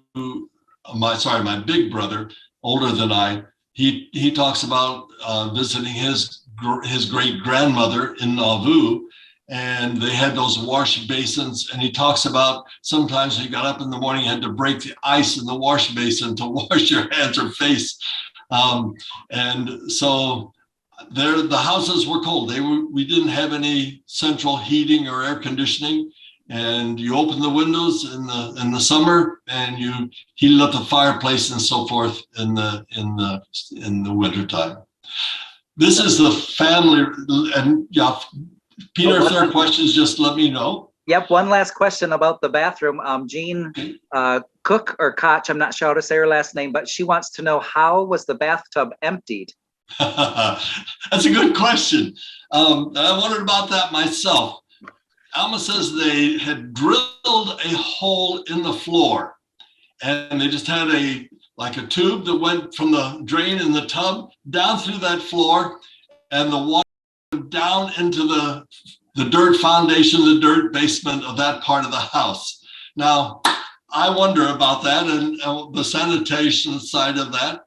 my big brother, older than I, he talks about visiting his great grandmother in Nauvoo, and they had those wash basins. And he talks about sometimes he got up in the morning, had to break the ice in the wash basin to wash your hands or face. And so there, the houses were cold. We didn't have any central heating or air conditioning. And you open the windows in the summer, and you heat up the fireplace and so forth in the wintertime. This is the family, and yeah, Peter, if there are questions, just let me know. Yep, one last question about the bathroom. Jean Cook or Koch, I'm not sure how to say her last name, but she wants to know, how was the bathtub emptied? That's a good question. I wondered about that myself. Alma says they had drilled a hole in the floor, and they just had a tube that went from the drain in the tub down through that floor, and the water went down into the dirt foundation, the dirt basement of that part of the house. Now, I wonder about that and the sanitation side of that,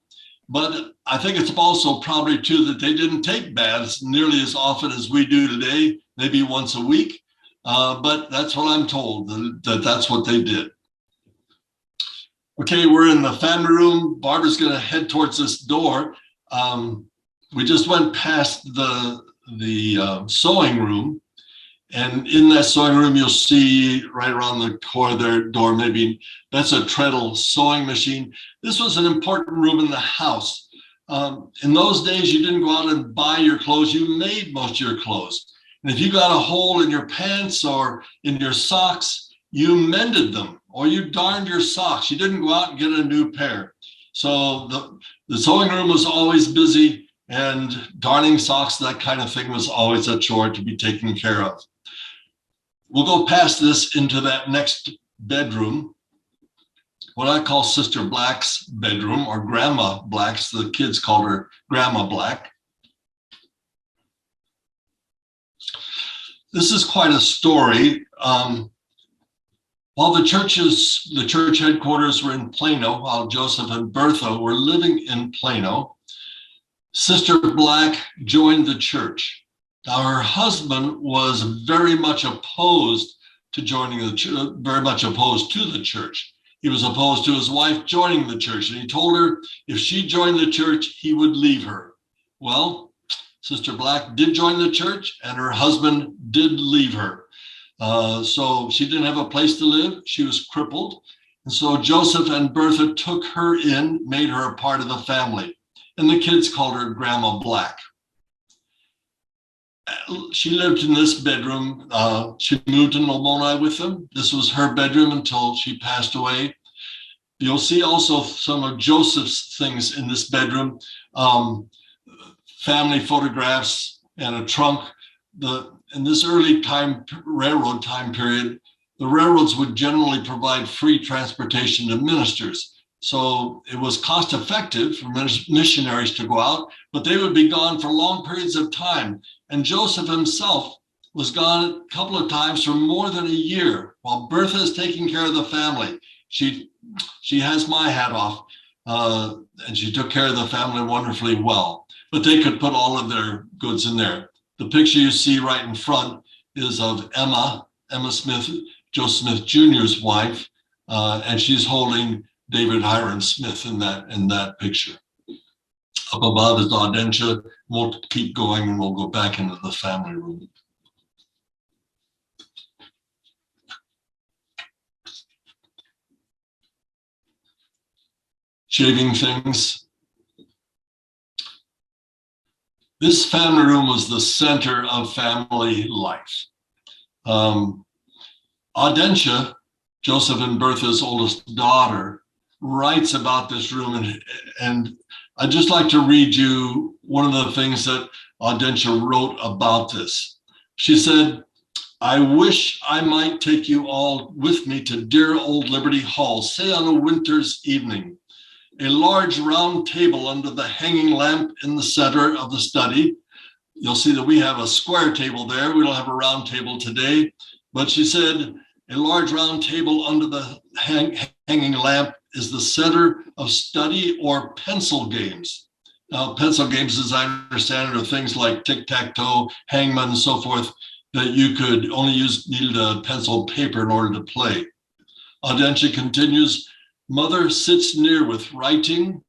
but I think it's also probably true that they didn't take baths nearly as often as we do today, maybe once a week. But that's what I'm told, that's what they did. Okay, we're in the family room. Barbara's going to head towards this door. We just went past the sewing room, and in that sewing room, you'll see right around the corner there, door, maybe that's a treadle sewing machine. This was an important room in the house. In those days, you didn't go out and buy your clothes. You made most of your clothes. And if you got a hole in your pants or in your socks, you mended them or you darned your socks. You didn't go out and get a new pair. So the sewing room was always busy, and darning socks, that kind of thing, was always a chore to be taken care of. We'll go past this into that next bedroom, what I call Sister Black's bedroom, or Grandma Black's. The kids called her Grandma Black. This is quite a story. While the church headquarters were in Plano, while Joseph and Bertha were living in Plano, Sister Black joined the church. Now, her husband was very much opposed to joining the church, very much opposed to the church. He was opposed to his wife joining the church, and he told her if she joined the church, he would leave her. Well, Sister Black did join the church, and her husband did leave her. So she didn't have a place to live. She was crippled. And so Joseph and Bertha took her in, made her a part of the family. And the kids called her Grandma Black. She lived in this bedroom. She moved to Lamoni with them. This was her bedroom until she passed away. You'll see also some of Joseph's things in this bedroom, family photographs and a trunk. In this early railroad time period, the railroads would generally provide free transportation to ministers. So it was cost effective for missionaries to go out, but they would be gone for long periods of time. And Joseph himself was gone a couple of times for more than a year while Bertha is taking care of the family. She has my hat off, and she took care of the family wonderfully well, but they could put all of their goods in there. The picture you see right in front is of Emma Smith, Joe Smith Jr.'s wife, and she's holding David Hiram Smith in that picture. Up above is Audentia. We'll keep going and we'll go back into the family room. Shaving things. This family room was the center of family life. Audentia, Joseph and Bertha's oldest daughter, writes about this room, and I'd just like to read you one of the things that Audentia wrote about this. She said, "I wish I might take you all with me to dear old Liberty Hall, say on a winter's evening. A large round table under the hanging lamp in the center of the study." You'll see that we have a square table there. We don't have a round table today, but she said, "A large round table under the hanging lamp is the center of study or pencil games." Now, pencil games, as I understand it, are things like tic-tac-toe, hangman, and so forth, that you could only needed a pencil and paper in order to play. Audentia continues, "Mother sits near with writing,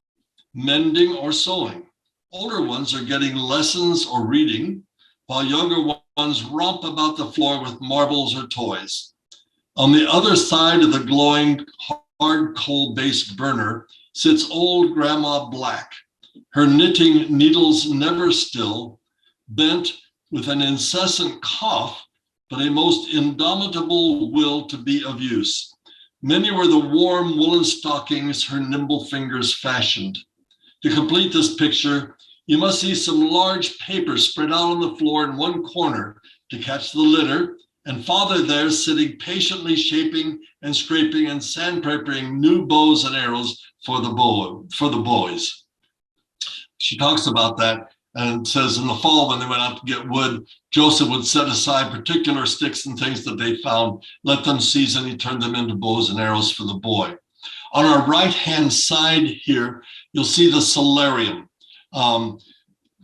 mending, or sewing. Older ones are getting lessons or reading, while younger ones romp about the floor with marbles or toys. On the other side of the glowing hard coal-based burner sits old Grandma Black, her knitting needles never still, bent with an incessant cough, but a most indomitable will to be of use. Many were the warm woolen stockings her nimble fingers fashioned. To complete this picture, you must see some large paper spread out on the floor in one corner to catch the litter, and Father there sitting patiently shaping and scraping and sandpapering new bows and arrows for the boys." She talks about that and says in the fall when they went out to get wood, Joseph would set aside particular sticks and things that they found, let them season, he turned them into bows and arrows for the boy. On our right-hand side here, you'll see the solarium.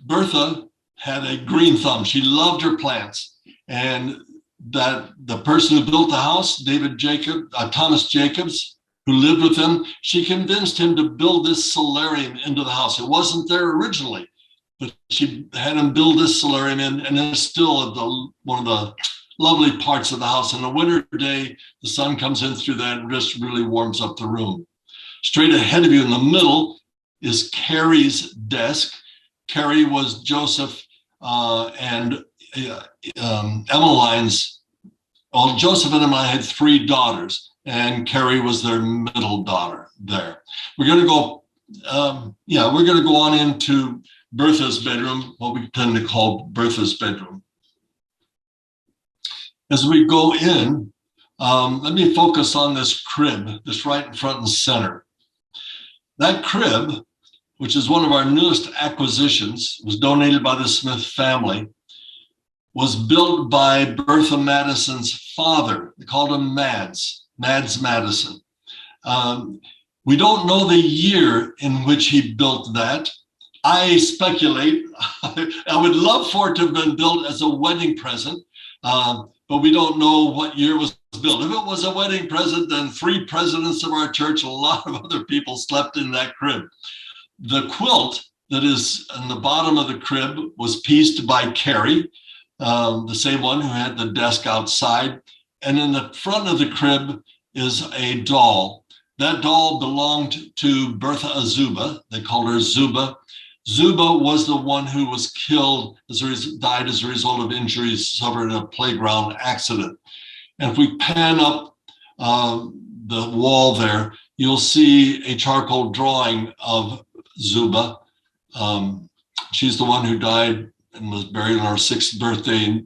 Bertha had a green thumb. She loved her plants, and that the person who built the house, Thomas Jacobs, who lived with him, she convinced him to build this solarium into the house. It wasn't there originally, but she had him build this solarium in, and it's still one of the lovely parts of the house. On a winter day, the sun comes in through that and just really warms up the room. Straight ahead of you in the middle is Carrie's desk. Carrie was Joseph and Emmeline's. Well, Joseph and Emmeline had 3 daughters, and Carrie was their middle daughter there. We're going to go, on into Bertha's bedroom, what we tend to call Bertha's bedroom. As we go in, let me focus on this crib, this right in front and center. That crib, which is one of our newest acquisitions, was donated by the Smith family, was built by Bertha Madison's father. They called him Mads. Mads Madison. We don't know the year in which he built that. I speculate, I would love for it to have been built as a wedding present, but we don't know what year it was built. If it was a wedding present, then 3 presidents of our church, a lot of other people slept in that crib. The quilt that is in the bottom of the crib was pieced by Carrie, the same one who had the desk outside. And in the front of the crib is a doll. That doll belonged to Bertha Azuba. They called her Zuba. Zuba was the one who was killed, died as a result of injuries suffered in a playground accident. And if we pan up the wall there, you'll see a charcoal drawing of Zuba. She's the one who died and was buried on her 6th birthday.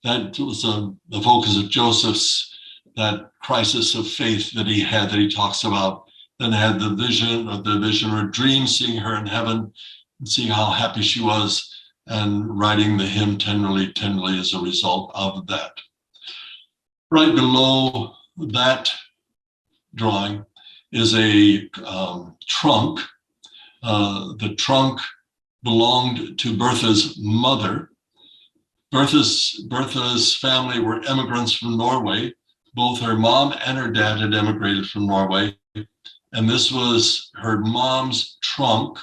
That was the focus of Joseph's, that crisis of faith that he talks about. Then had the vision or dream, seeing her in heaven and seeing how happy she was, and writing the hymn Tenderly, Tenderly as a result of that. Right below that drawing is a trunk. The trunk belonged to Bertha's mother. Bertha's family were immigrants from Norway. Both her mom and her dad had immigrated from Norway. And this was her mom's trunk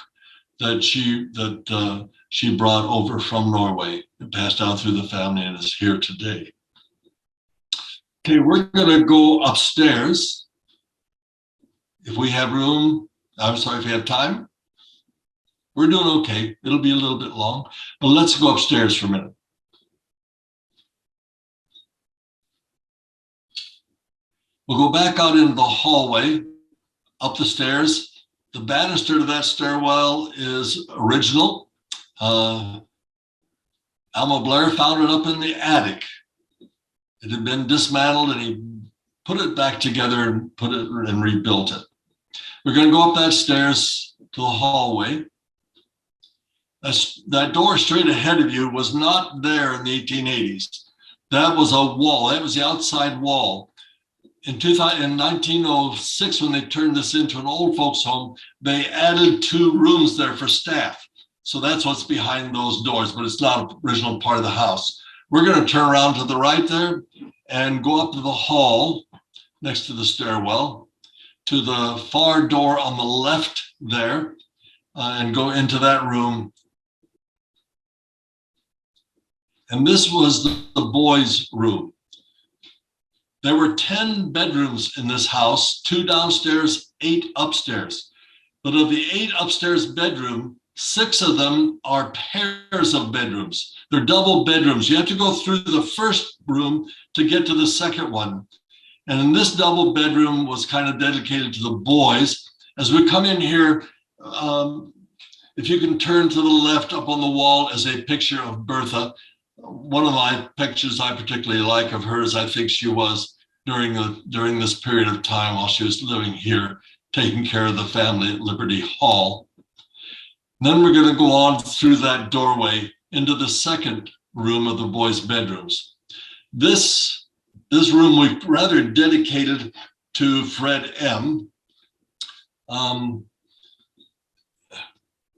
that she brought over from Norway and passed down through the family and is here today. Okay, we're going to go upstairs. If we have room, I'm sorry, if we have time. We're doing okay. It'll be a little bit long, but let's go upstairs for a minute. We'll go back out into the hallway, up the stairs. The banister to that stairwell is original. Alma Blair found it up in the attic. It had been dismantled and he put it back together and rebuilt it. We're going to go up that stairs to the hallway. That door straight ahead of you was not there in the 1880s. That was a wall. That was the outside wall. In 1906, when they turned this into an old folks home, they added 2 rooms there for staff. So that's what's behind those doors, but it's not an original part of the house. We're going to turn around to the right there and go up to the hall next to the stairwell, to the far door on the left there, and go into that room. And this was the boys' room. There were 10 bedrooms in this house, 2 downstairs, 8 upstairs. But of the 8 upstairs bedrooms, 6 of them are pairs of bedrooms. They're double bedrooms. You have to go through the first room to get to the second one. And in this double bedroom was kind of dedicated to the boys. As we come in here, if you can turn to the left up on the wall is a picture of Bertha. One of my pictures I particularly like of hers, I think she was during this period of time while she was living here, taking care of the family at Liberty Hall. And then we're going to go on through that doorway into the second room of the boys' bedrooms. This room we rather dedicated to Fred M.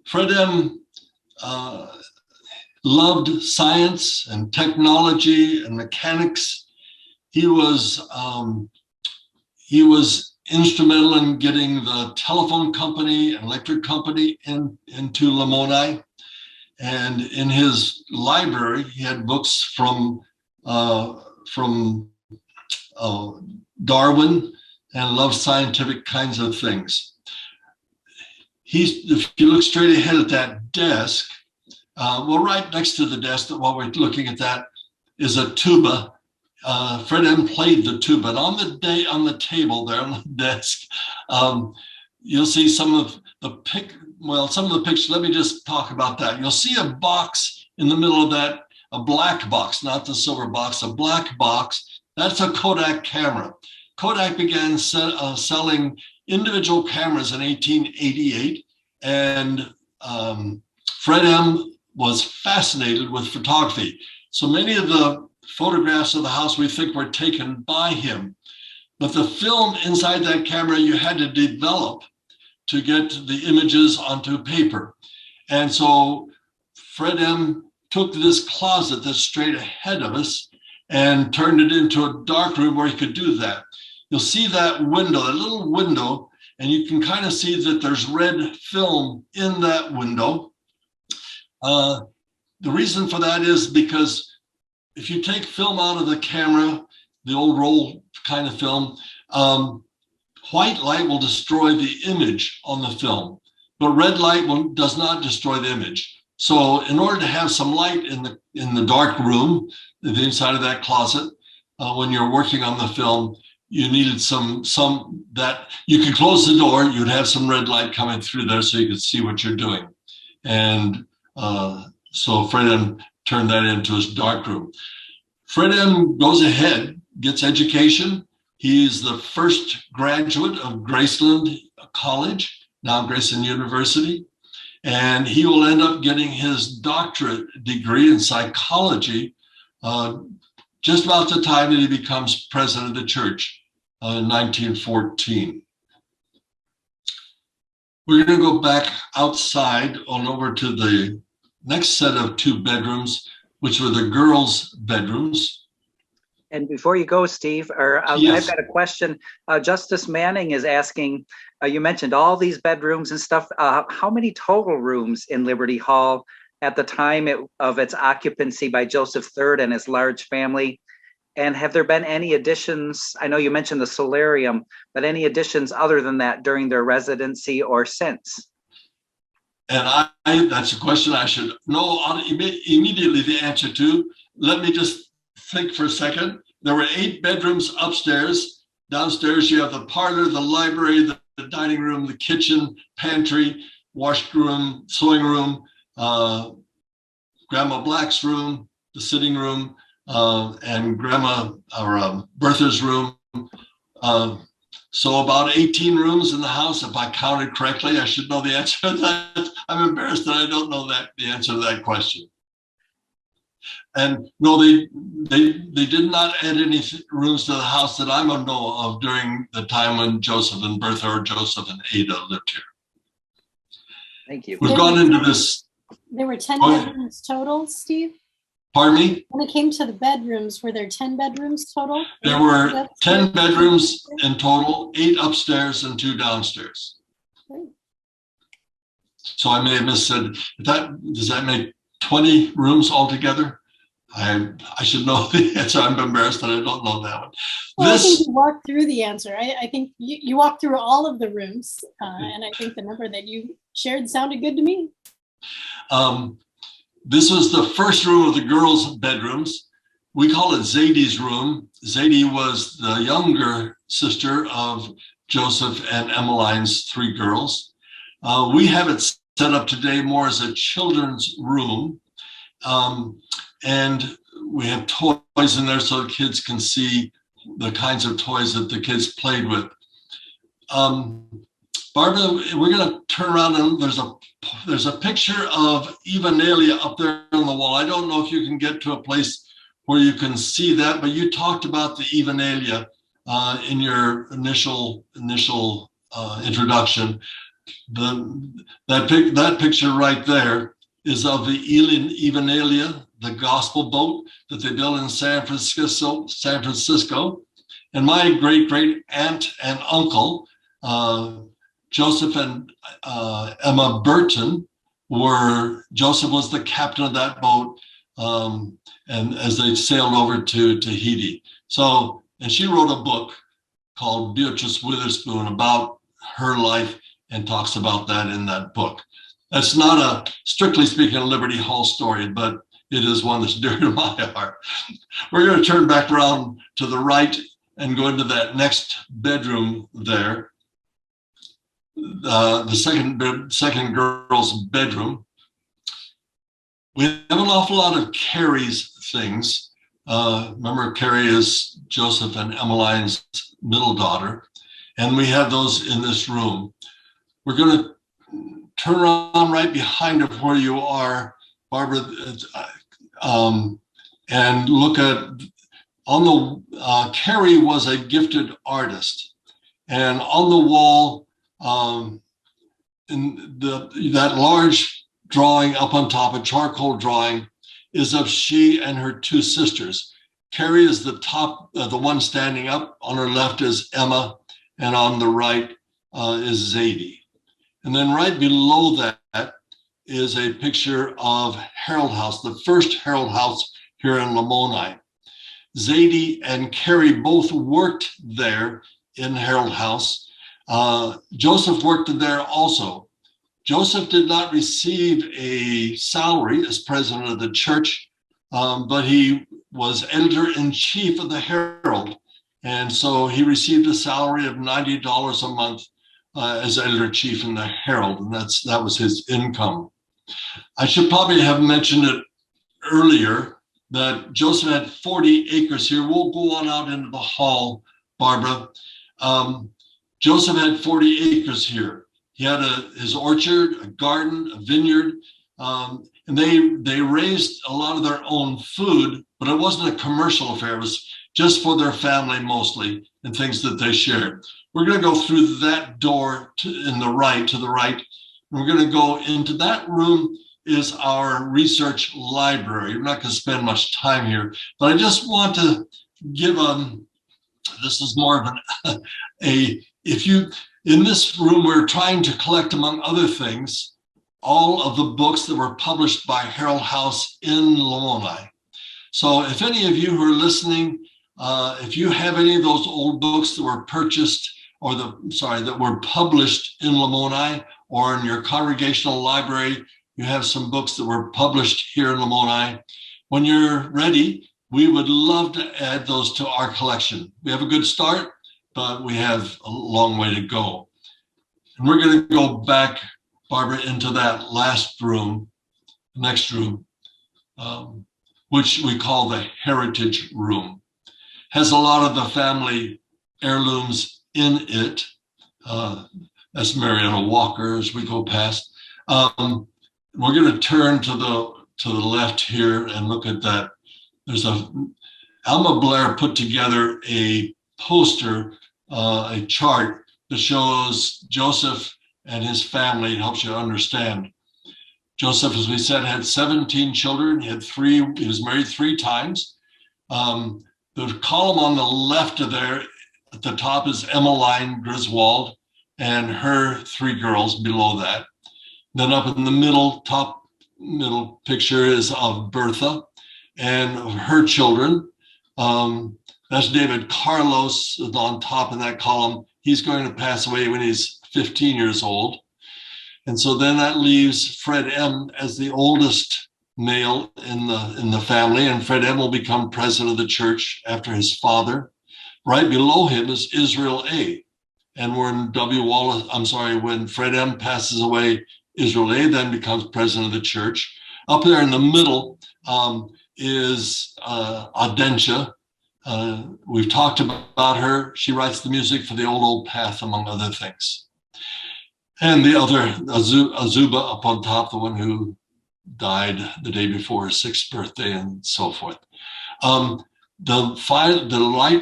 Fred M. Loved science and technology and mechanics. He was instrumental in getting the telephone company and electric company into Lamoni. And in his library, he had books from Darwin and loved scientific kinds of things. If you look straight ahead at that desk, right next to the desk, while we're looking at that, is a tuba. Fred M. played the tuba. And on the table there on the desk, you'll see some of the pictures. Let me just talk about that. You'll see a box in the middle of that, a black box, not the silver box, a black box. That's a Kodak camera. Kodak began selling individual cameras in 1888, and Fred M. was fascinated with photography. So many of the photographs of the house we think were taken by him. But the film inside that camera you had to develop to get the images onto paper. And so Fred M. took this closet that's straight ahead of us and turned it into a dark room where he could do that. You'll see that window, that little window, and you can kind of see that there's red film in that window. The reason for that is because if you take film out of the camera, the old roll kind of film, white light will destroy the image on the film, but red light does not destroy the image. So in order to have some light in the dark room, the inside of that closet, when you're working on the film, you needed some that you could close the door, you'd have some red light coming through there so you could see what you're doing. And so Fred M. turned that into his dark room. Fred M. goes ahead, gets education. He's the first graduate of Graceland College, now Graceland University. And he will end up getting his doctorate degree in psychology just about the time that he becomes president of the church in 1914. We're going to go back outside on over to the next set of 2 bedrooms, which were the girls' bedrooms. And before you go, Steve, Yes. I've got a question. Justice Manning is asking, you mentioned all these bedrooms and stuff. How many total rooms in Liberty Hall at the time of its occupancy by Joseph III and his large family? And have there been any additions? I know you mentioned the solarium, but any additions other than that during their residency or since? And that's a question I should know immediately the answer to. Let me just think for a second. There were 8 bedrooms upstairs. Downstairs, you have the parlor, the library, the dining room, the kitchen, pantry, washroom, sewing room, Grandma Black's room, the sitting room, and Bertha's room. So about 18 rooms in the house, if I counted correctly. I should know the answer to that. I'm embarrassed that I don't know the answer to that question. And no, they did not add any rooms to the house that I know of during the time when Joseph and Bertha or Joseph and Aydah lived here. Thank you. We've gone into this. There were 10 bedrooms total, Steve? Pardon me? When it came to the bedrooms, were there 10 bedrooms total? There were 10 bedrooms in total, 8 upstairs and 2 downstairs. Great. So I may have missaid that. Does that make 20 rooms altogether? I should know the answer. I'm embarrassed that I don't know that one. Well, I think you walked through the answer. I think you walked through all of the rooms, and I think the number that you shared sounded good to me. This was the first room of the girls' bedrooms. We call it Zadie's room. Zadie was the younger sister of Joseph and Emmeline's 3 girls. We have it set up today more as a children's room. And we have toys in there so the kids can see the kinds of toys that the kids played with. Barbara, we're going to turn around and there's a picture of Evenalia up there on the wall. I don't know if you can get to a place where you can see that, but you talked about the Evenalia in your initial introduction. That picture right there is of the Evenalia, the gospel boat that they built in San Francisco. And my great aunt and uncle, Joseph and Emma Burton, Joseph was the captain of that boat, and as they sailed over to Tahiti. So, and she wrote a book called Beatrice Witherspoon about her life and talks about that in that book. That's not a, strictly speaking, a Liberty Hall story, but it is one that's dear to my heart. We're going to turn back around to the right and go into that next bedroom there. The second girl's bedroom. We have an awful lot of Carrie's things. Remember, Carrie is Joseph and Emmeline's middle daughter, and we have those in this room. We're going to turn around right behind of where you are, Barbara, and look at On the Carrie was a gifted artist, and on the wall, in that large drawing up on top, a charcoal drawing, is of she and her two sisters. Carrie is the top, the one standing up. On her left is Emma, and on the right is Zadie. And then right below that is a picture of Harold House, the first Harold House here in Lamoni. Zadie and Carrie both worked there in Harold House. Joseph worked there also. Joseph did not receive a salary as president of the church, but he was editor-in-chief of the Herald. And so he received a salary of $90 a month as editor-in-chief in the Herald, and that was his income. I should probably have mentioned it earlier that Joseph had 40 acres here. We'll go on out into the hall, Barbara. Joseph had 40 acres here. He had his orchard, a garden, a vineyard, and they raised a lot of their own food, but it wasn't a commercial affair. It was just for their family mostly and things that they shared. We're going to go through that door to the right. We're going to go into that room is our research library. We're not going to spend much time here, but I just want to give this is more of in this room, we're trying to collect, among other things, all of the books that were published by Harold House in Lamoni. So if any of you who are listening, if you have any of those old books that were purchased that were published in Lamoni or in your congregational library, you have some books that were published here in Lamoni. When you're ready, we would love to add those to our collection. We have a good start, but we have a long way to go. And we're going to go back, Barbara, into that last room, the next room, which we call the Heritage Room. Has a lot of the family heirlooms in it. That's Marietta Walker as we go past. We're going to turn to the left here and look at that. There's Alma Blair put together a poster, a chart that shows Joseph and his family. It helps you understand. Joseph, as we said, had 17 children. He was married 3 times. The column on the left of there, at the top, is Emmeline Griswold and her 3 girls below that. Then up in the top middle picture is of Bertha and her children. That's David Carlos on top in that column. He's going to pass away when he's 15 years old. And so then that leaves Fred M. as the oldest male in the family, and Fred M. will become president of the church after his father. Right below him is Israel A. And when Fred M. passes away, Israel A. then becomes president of the church. Up there in the middle is Audentia. We've talked about her. She writes the music for the Old Path, among other things. And the other, Azuba up on top, the one who died the day before her 6th birthday and so forth. The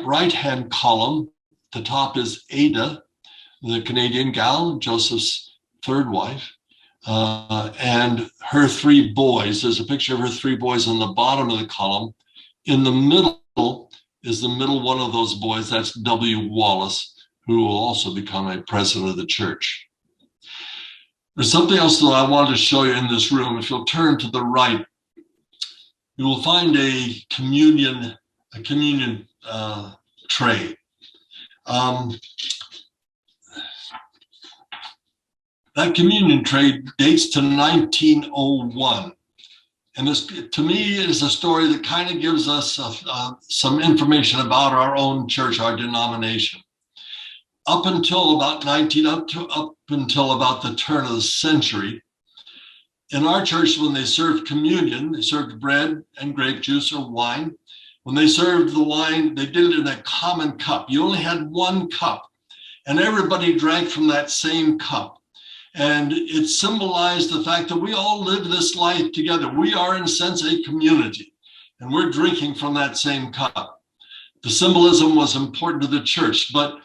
right-hand column, the top is Aydah, the Canadian gal, Joseph's 3rd wife, and her 3 boys. There's a picture of her 3 boys on the bottom of the column. In the middle is the middle one of those boys. That's W. Wallace, who will also become a president of the church. There's something else that I wanted to show you in this room. If you'll turn to the right, you will find a communion tray. That communion tray dates to 1901. And this, to me, is a story that kind of gives us some information about our own church, our denomination. Up until about the turn of the century, in our church, when they served communion, they served bread and grape juice or wine. When they served the wine, they did it in a common cup. You only had 1 cup, and everybody drank from that same cup. And it symbolized the fact that we all live this life together. We are, in a sense, a community, and we're drinking from that same cup. the symbolism was important to the church, but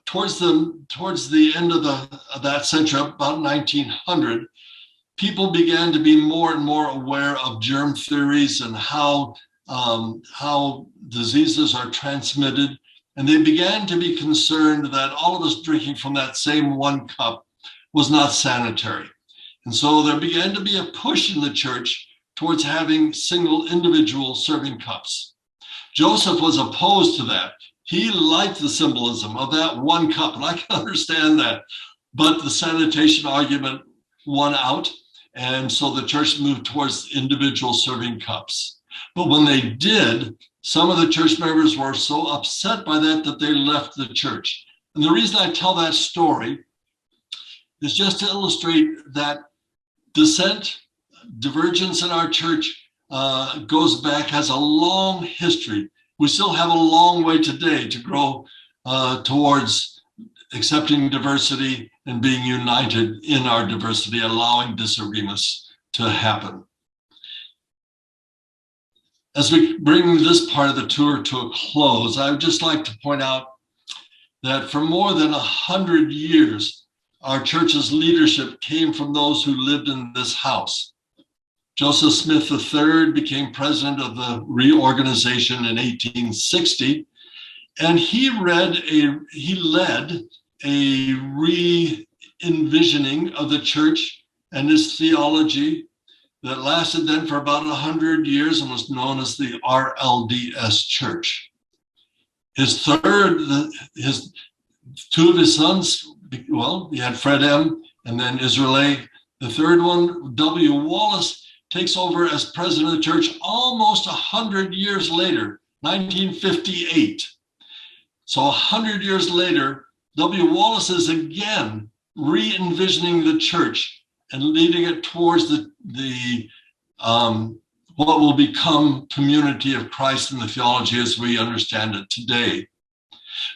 towards the end of that century, about 1900, people began to be more and more aware of germ theories and how diseases are transmitted. And they began to be concerned that all of us drinking from that same one cup was not sanitary. And so there began to be a push in the church towards having single individual serving cups. Joseph was opposed to that. He liked the symbolism of that one cup, and I can understand that. But the sanitation argument won out, and so the church moved towards individual serving cups. But when they did, some of the church members were so upset by that they left the church. And the reason I tell that story is just to illustrate that dissent, divergence in our church goes back, has a long history. We still have a long way today to grow towards accepting diversity and being united in our diversity, allowing disagreements to happen. As we bring this part of the tour to a close, I would just like to point out that for more than 100 years, our church's leadership came from those who lived in this house. Joseph Smith III became president of the reorganization in 1860, and he led a re-envisioning of the church and its theology that lasted then for about 100 years and was known as the RLDS Church. Two of his sons, well, he had Fred M. and then Israel A. The third one, W. Wallace, takes over as president of the church almost 100 years later, 1958. So 100 years later, W. Wallace is again re-envisioning the church and leading it towards what will become community of Christ in the theology as we understand it today.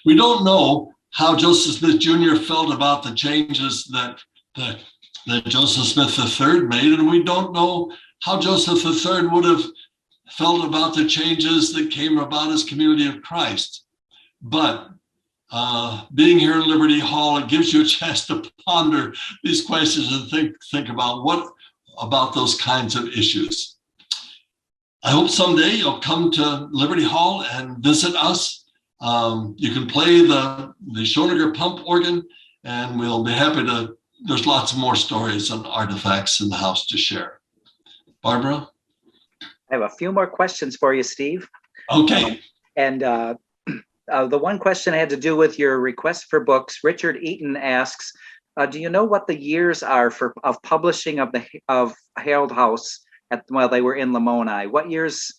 We don't know how Joseph Smith Jr. felt about the changes that Joseph Smith III made, and we don't know how Joseph III would have felt about the changes that came about as community of Christ. But being here in Liberty Hall, it gives you a chance to ponder these questions and think about those kinds of issues. I hope someday you'll come to Liberty Hall and visit us. You can play the Schoeneger pump organ, and we'll be happy to. There's lots of more stories and artifacts in the house to share. Barbara? I have a few more questions for you, Steve. Okay. The one question had to do with your request for books. Richard Eaton asks, do you know what the years are of publishing of Harold House while they were in Lamoni? What years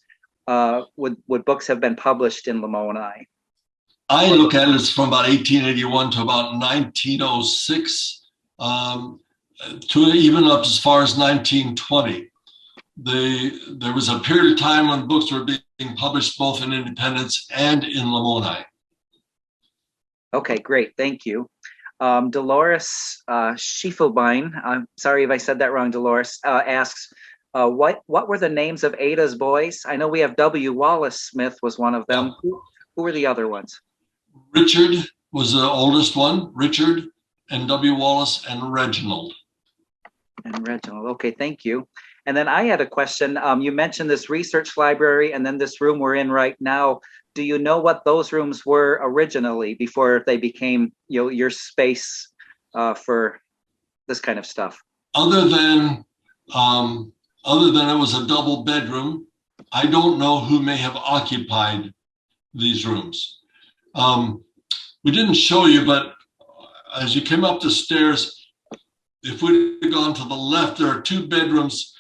would books have been published in Lamoni? I look at it as from about 1881 to about 1906. To even up as far as 1920. There was a period of time when books were being published both in Independence and in Lamoni. Okay, great, thank you. Dolores Schiefelbein, I'm sorry if I said that wrong, Dolores, asks, what were the names of Aydah's boys? I know we have W. Wallace Smith was one of them. Yeah. Who were the other ones? Richard was the oldest one, Richard, and W. Wallace and Reginald. And Reginald, okay, thank you. And then I had a question. You mentioned this research library and then this room we're in right now. Do you know what those rooms were originally before they became your space for this kind of stuff? Other than it was a double bedroom, I don't know who may have occupied these rooms. We didn't show you, but as you came up the stairs, if we'd gone to the left, there are two bedrooms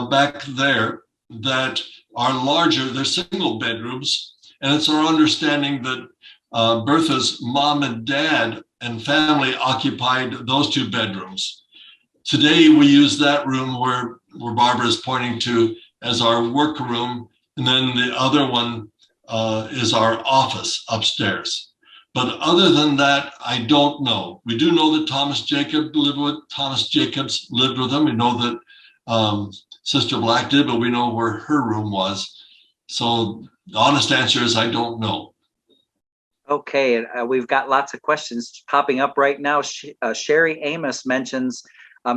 back there that are larger. They're single bedrooms. And it's our understanding that Bertha's mom and dad and family occupied those two bedrooms. Today, we use that room where Barbara is pointing to as our workroom. And then the other one is our office upstairs. But other than that, I don't know. We do know that Thomas Jacobs lived with them. We know that Sister Black did, but we know where her room was. So the honest answer is I don't know. Okay, and we've got lots of questions popping up right now. Sherry Amos mentions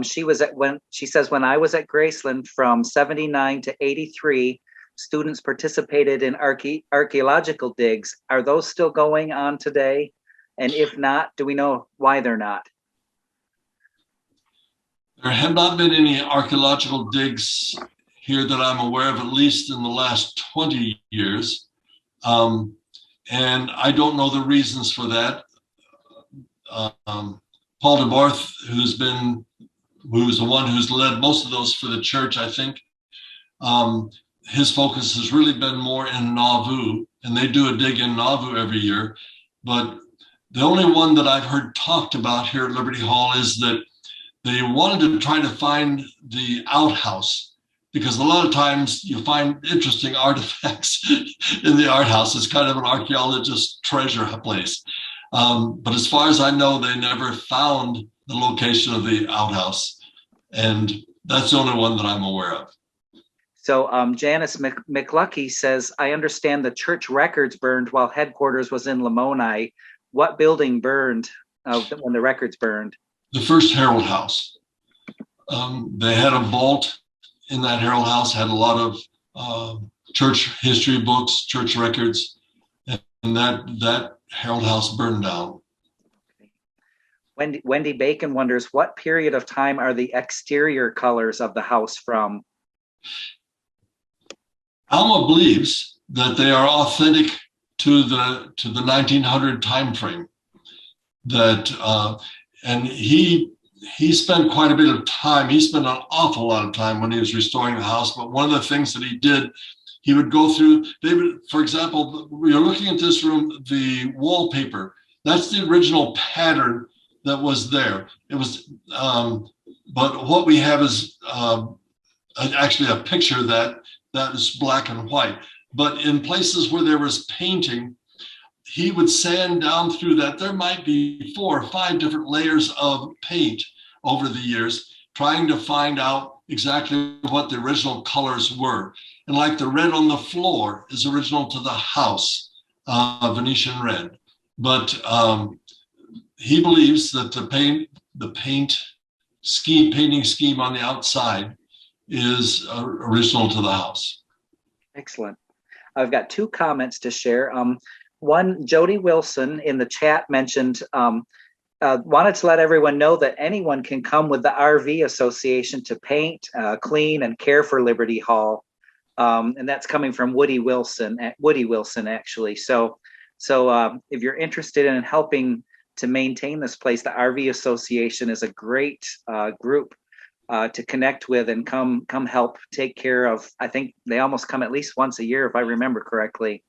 she says when I was at Graceland from 79 to 83, students participated in archaeological digs. Are those still going on today? And if not, do we know why they're not? There have not been any archaeological digs here that I'm aware of, at least in the last 20 years. And I don't know the reasons for that. Paul DeBarth, who's the one who's led most of those for the church, I think, his focus has really been more in Nauvoo, and they do a dig in Nauvoo every year. But the only one that I've heard talked about here at Liberty Hall is that they wanted to try to find the outhouse, because a lot of times you find interesting artifacts in the outhouse. It's kind of an archaeologist's treasure place. But as far as I know, they never found the location of the outhouse. And that's the only one that I'm aware of. So Janice McLucky says, I understand the church records burned while headquarters was in Lamoni. What building burned when the records burned? The first Herald House. They had a vault in that Herald House, had a lot of church history books, church records, and that Herald House burned down. Wendy Bacon wonders, what period of time are the exterior colors of the house from? Alma believes that they are authentic to the 1900 time frame. And he spent quite a bit of time. He spent an awful lot of time when he was restoring the house. But one of the things that he did, he would go through, for example, you're looking at this room, the wallpaper, that's the original pattern that was there. It was, but what we have is actually a picture that is black and white. But in places where there was painting, he would sand down through that. There might be 4 or 5 different layers of paint over the years, trying to find out exactly what the original colors were. And like the red on the floor is original to the house, Venetian red. But he believes that the painting scheme on the outside is original to the house. Excellent. I've got 2 comments to share. One, Jody Wilson in the chat mentioned, wanted to let everyone know that anyone can come with the RV Association to paint, clean, and care for Liberty Hall. And that's coming from Woody Wilson, actually. So if you're interested in helping to maintain this place, the RV Association is a great group to connect with and come help take care of. I think they almost come at least once a year, if I remember correctly.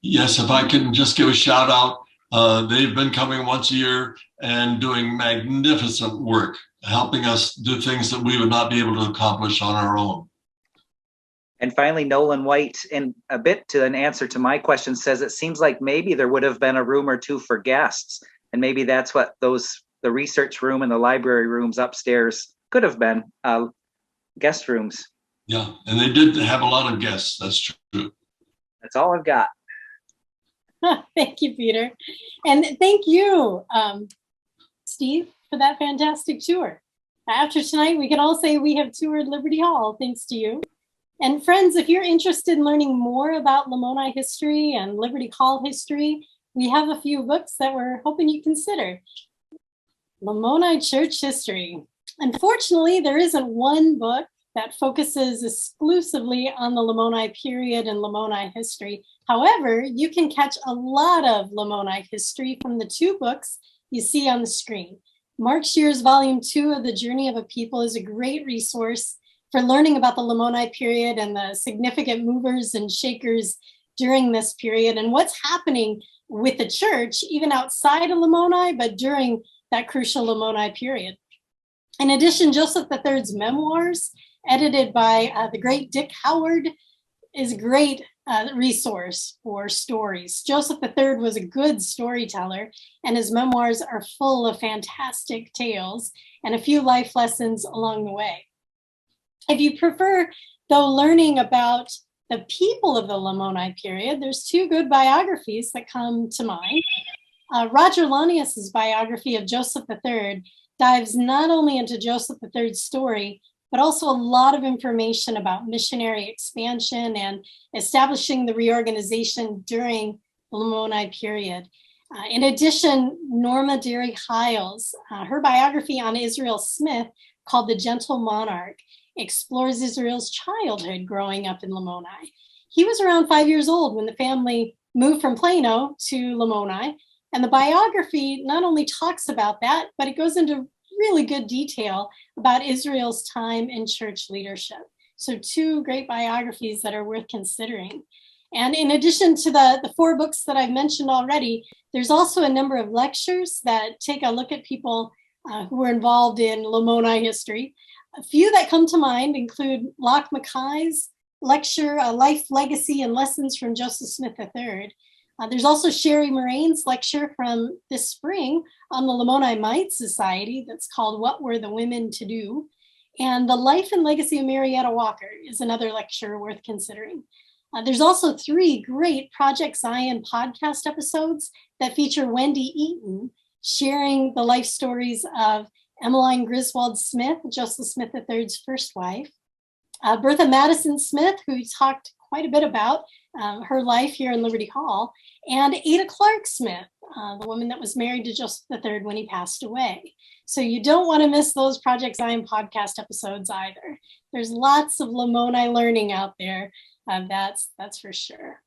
Yes, if I can just give a shout out, they've been coming once a year and doing magnificent work, helping us do things that we would not be able to accomplish on our own. And finally, Nolan White, in a bit to an answer to my question, says it seems like maybe there would have been a room or 2 for guests, and maybe that's what the research room and the library rooms upstairs could have been, guest rooms. Yeah, and they did have a lot of guests. That's true. That's all I've got. Thank you, Peter. And thank you, Steve, for that fantastic tour. After tonight, we can all say we have toured Liberty Hall, thanks to you. And friends, if you're interested in learning more about Lamoni history and Liberty Hall history, we have a few books that we're hoping you consider. Lamoni Church History. Unfortunately, there isn't one book that focuses exclusively on the Lamoni period and Lamoni history. However, you can catch a lot of Lamoni history from the 2 books you see on the screen. Mark Shear's Volume 2 of The Journey of a People is a great resource for learning about the Lamoni period and the significant movers and shakers during this period and what's happening with the church, even outside of Lamoni, but during that crucial Lamoni period. In addition, Joseph III's memoirs, edited by the great Dick Howard, is a great resource for stories. Joseph III was a good storyteller, and his memoirs are full of fantastic tales and a few life lessons along the way. If you prefer, though, learning about the people of the Lamoni period, there's two good biographies that come to mind. Roger Lonius's biography of Joseph III dives not only into Joseph III's story, but also a lot of information about missionary expansion and establishing the reorganization during the Lamoni period. In addition, Norma Derry Hiles, her biography on Israel Smith, called The Gentle Monarch, explores Israel's childhood growing up in Lamoni. He was around 5 years old when the family moved from Plano to Lamoni, and the biography not only talks about that, but it goes into really good detail about Israel's time in church leadership. So two great biographies that are worth considering. And in addition to the 4 books that I've mentioned already, there's also a number of lectures that take a look at people who were involved in Lamoni history. A few that come to mind include Locke Mackay's lecture, Life, Legacy, and Lessons from Joseph Smith III. There's also Sherry Morane's lecture from this spring on the Lamoni Mite Society that's called What Were the Women to Do? And The Life and Legacy of Marietta Walker is another lecture worth considering. There's also 3 great Project Zion podcast episodes that feature Wendy Eaton sharing the life stories of Emmeline Griswold Smith, Joseph Smith III's first wife, Bertha Madison Smith, who talked quite a bit about her life here in Liberty Hall, and Aydah Clark Smith, the woman that was married to Joseph III when he passed away. So you don't want to miss those Project Zion podcast episodes either. There's lots of Lamoni learning out there, that's for sure.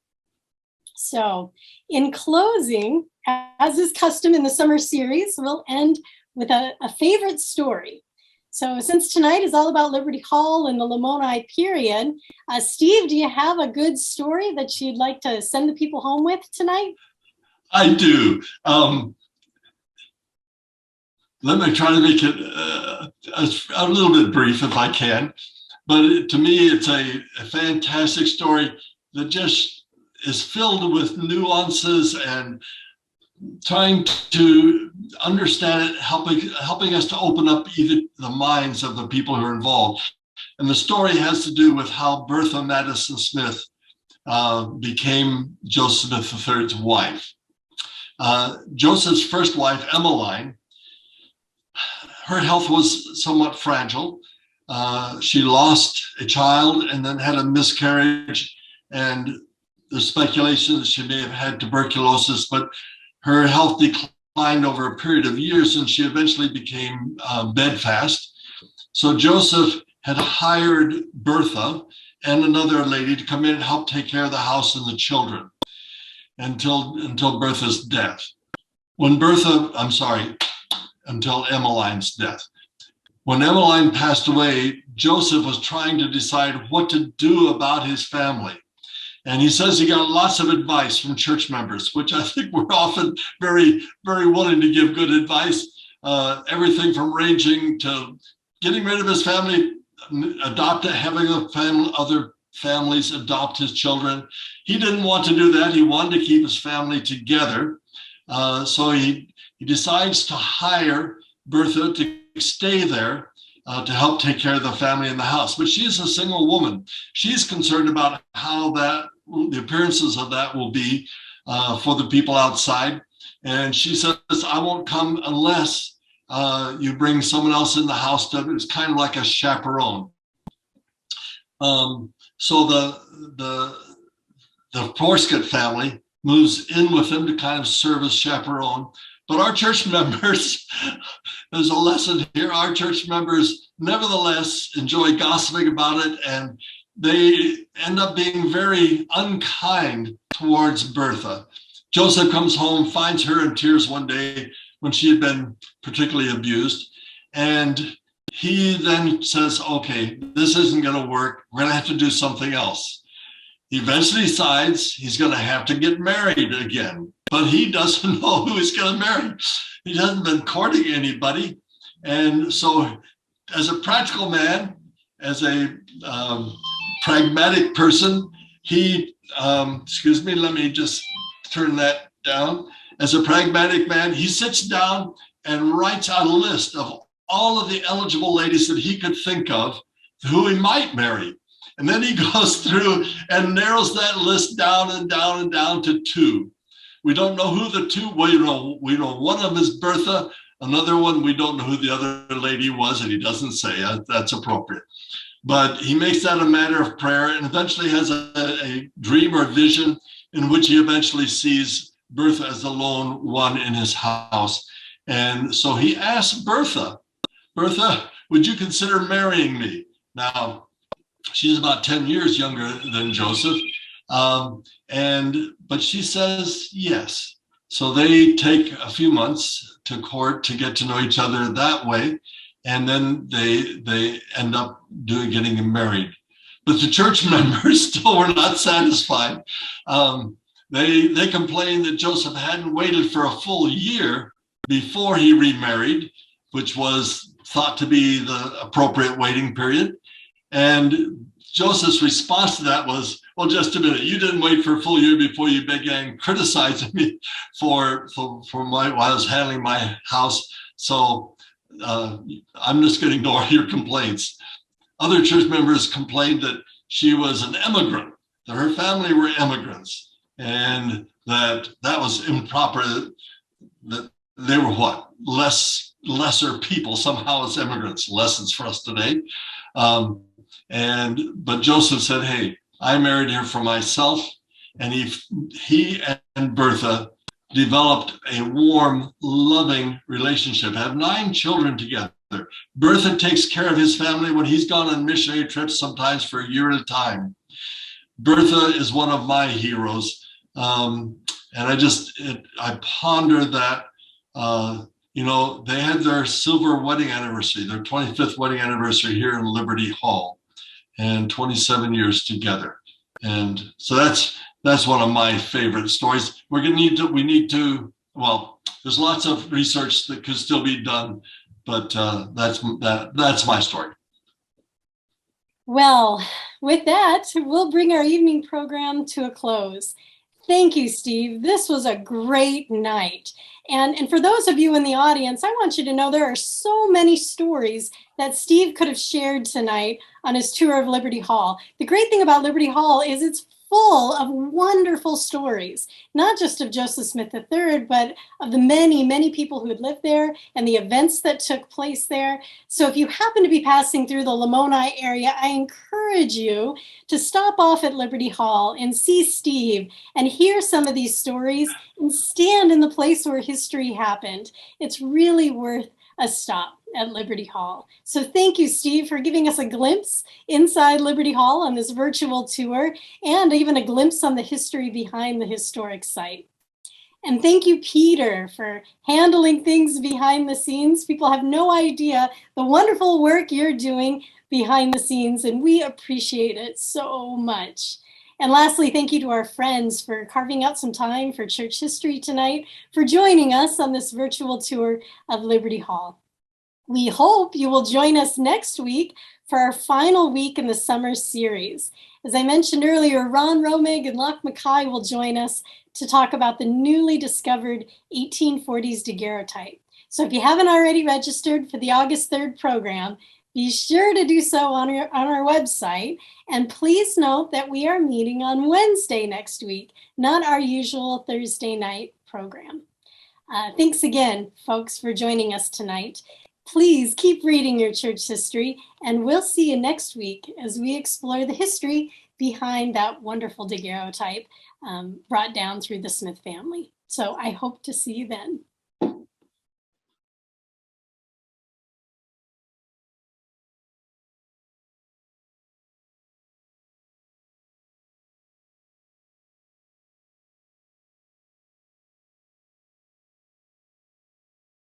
So in closing, as is custom in the summer series, we'll end with a favorite story. So since tonight is all about Liberty Hall and the Lamoni period, Steve, do you have a good story that you'd like to send the people home with tonight? I do. Let me try to make it a little bit brief if I can. But to me, it's a fantastic story that just is filled with nuances and trying to understand it, helping us to open up even the minds of the people who are involved. And the story has to do with how Bertha Madison Smith became Joseph III's wife. Joseph's first wife, Emmeline, her health was somewhat fragile. She lost a child and then had a miscarriage, and there's speculation that she may have had tuberculosis, but her health declined over a period of years and she eventually became bedfast. So Joseph had hired Bertha and another lady to come in and help take care of the house and the children until Bertha's death. Until Emmeline's death. When Emmeline passed away, Joseph was trying to decide what to do about his family. And he says he got lots of advice from church members, which I think we're often very, very willing to give good advice. Everything from ranging to getting rid of his family, having other families adopt his children. He didn't want to do that. He wanted to keep his family together. So he decides to hire Bertha to stay there to help take care of the family in the house. But she's a single woman. She's concerned about how the appearances of that will be for the people outside. And she says, I won't come unless you bring someone else in the house. It's kind of like a chaperone. So the Forescott family moves in with them to kind of serve as chaperone. But our church members, there's a lesson here, our church members nevertheless enjoy gossiping about it, and they end up being very unkind towards Bertha. Joseph comes home, finds her in tears one day when she had been particularly abused, and he then says, okay, this isn't going to work. We're going to have to do something else. He eventually decides he's going to have to get married again, but he doesn't know who he's going to marry. He hasn't been courting anybody. And so as a practical man, as a pragmatic person, let me just turn that down. As a pragmatic man, he sits down and writes out a list of all of the eligible ladies that he could think of who he might marry. And then he goes through and narrows that list down and down and down to 2. We don't know who the 2, well, we know one of them is Bertha, another one, we don't know who the other lady was, and he doesn't say. That's appropriate. But he makes that a matter of prayer and eventually has a dream or vision in which he eventually sees Bertha as the lone one in his house. And so he asks Bertha, would you consider marrying me? Now, she's about 10 years younger than Joseph, but she says yes. So they take a few months to court to get to know each other that way, and then they end up getting married. But the church members still were not satisfied. They complained that Joseph hadn't waited for a full year before he remarried, which was thought to be the appropriate waiting period. And Joseph's response to that was, well, just a minute, you didn't wait for a full year before you began criticizing me for while I was handling my house. So I'm just going to ignore your complaints. Other church members complained that she was an immigrant, that her family were immigrants, and that was improper, that they were what? Lesser people somehow as immigrants. Lessons for us today. But Joseph said, hey, I married her for myself. And he and Bertha developed a warm, loving relationship, have 9 children together. Bertha takes care of his family when he's gone on missionary trips, sometimes for a year at a time. Bertha is one of my heroes. And I ponder that, they had their silver wedding anniversary, their 25th wedding anniversary here in Liberty Hall, and 27 years together. And so that's one of my favorite stories. We need to, there's lots of research that could still be done, but that's my story. Well, with that, we'll bring our evening program to a close. Thank you, Steve. This was a great night. And for those of you in the audience, I want you to know there are so many stories that Steve could have shared tonight on his tour of Liberty Hall. The great thing about Liberty Hall is it's full of wonderful stories, not just of Joseph Smith III, but of the many, many people who had lived there and the events that took place there. So if you happen to be passing through the Lamoni area, I encourage you to stop off at Liberty Hall and see Steve and hear some of these stories and stand in the place where history happened. It's really worth a stop at Liberty Hall. So thank you, Steve, for giving us a glimpse inside Liberty Hall on this virtual tour, and even a glimpse on the history behind the historic site. And thank you, Peter, for handling things behind the scenes. People have no idea the wonderful work you're doing behind the scenes, and we appreciate it so much. And lastly, thank you to our friends for carving out some time for church history tonight, for joining us on this virtual tour of Liberty Hall. We hope you will join us next week for our final week in the summer series. As I mentioned earlier, Ron Romig and Locke Mackay will join us to talk about the newly discovered 1840s daguerreotype. So if you haven't already registered for the August 3rd program, be sure to do so on our website. And please note that we are meeting on Wednesday next week, not our usual Thursday night program. Thanks again, folks, for joining us tonight. Please keep reading your church history, and we'll see you next week as we explore the history behind that wonderful daguerreotype brought down through the Smith family. So I hope to see you then.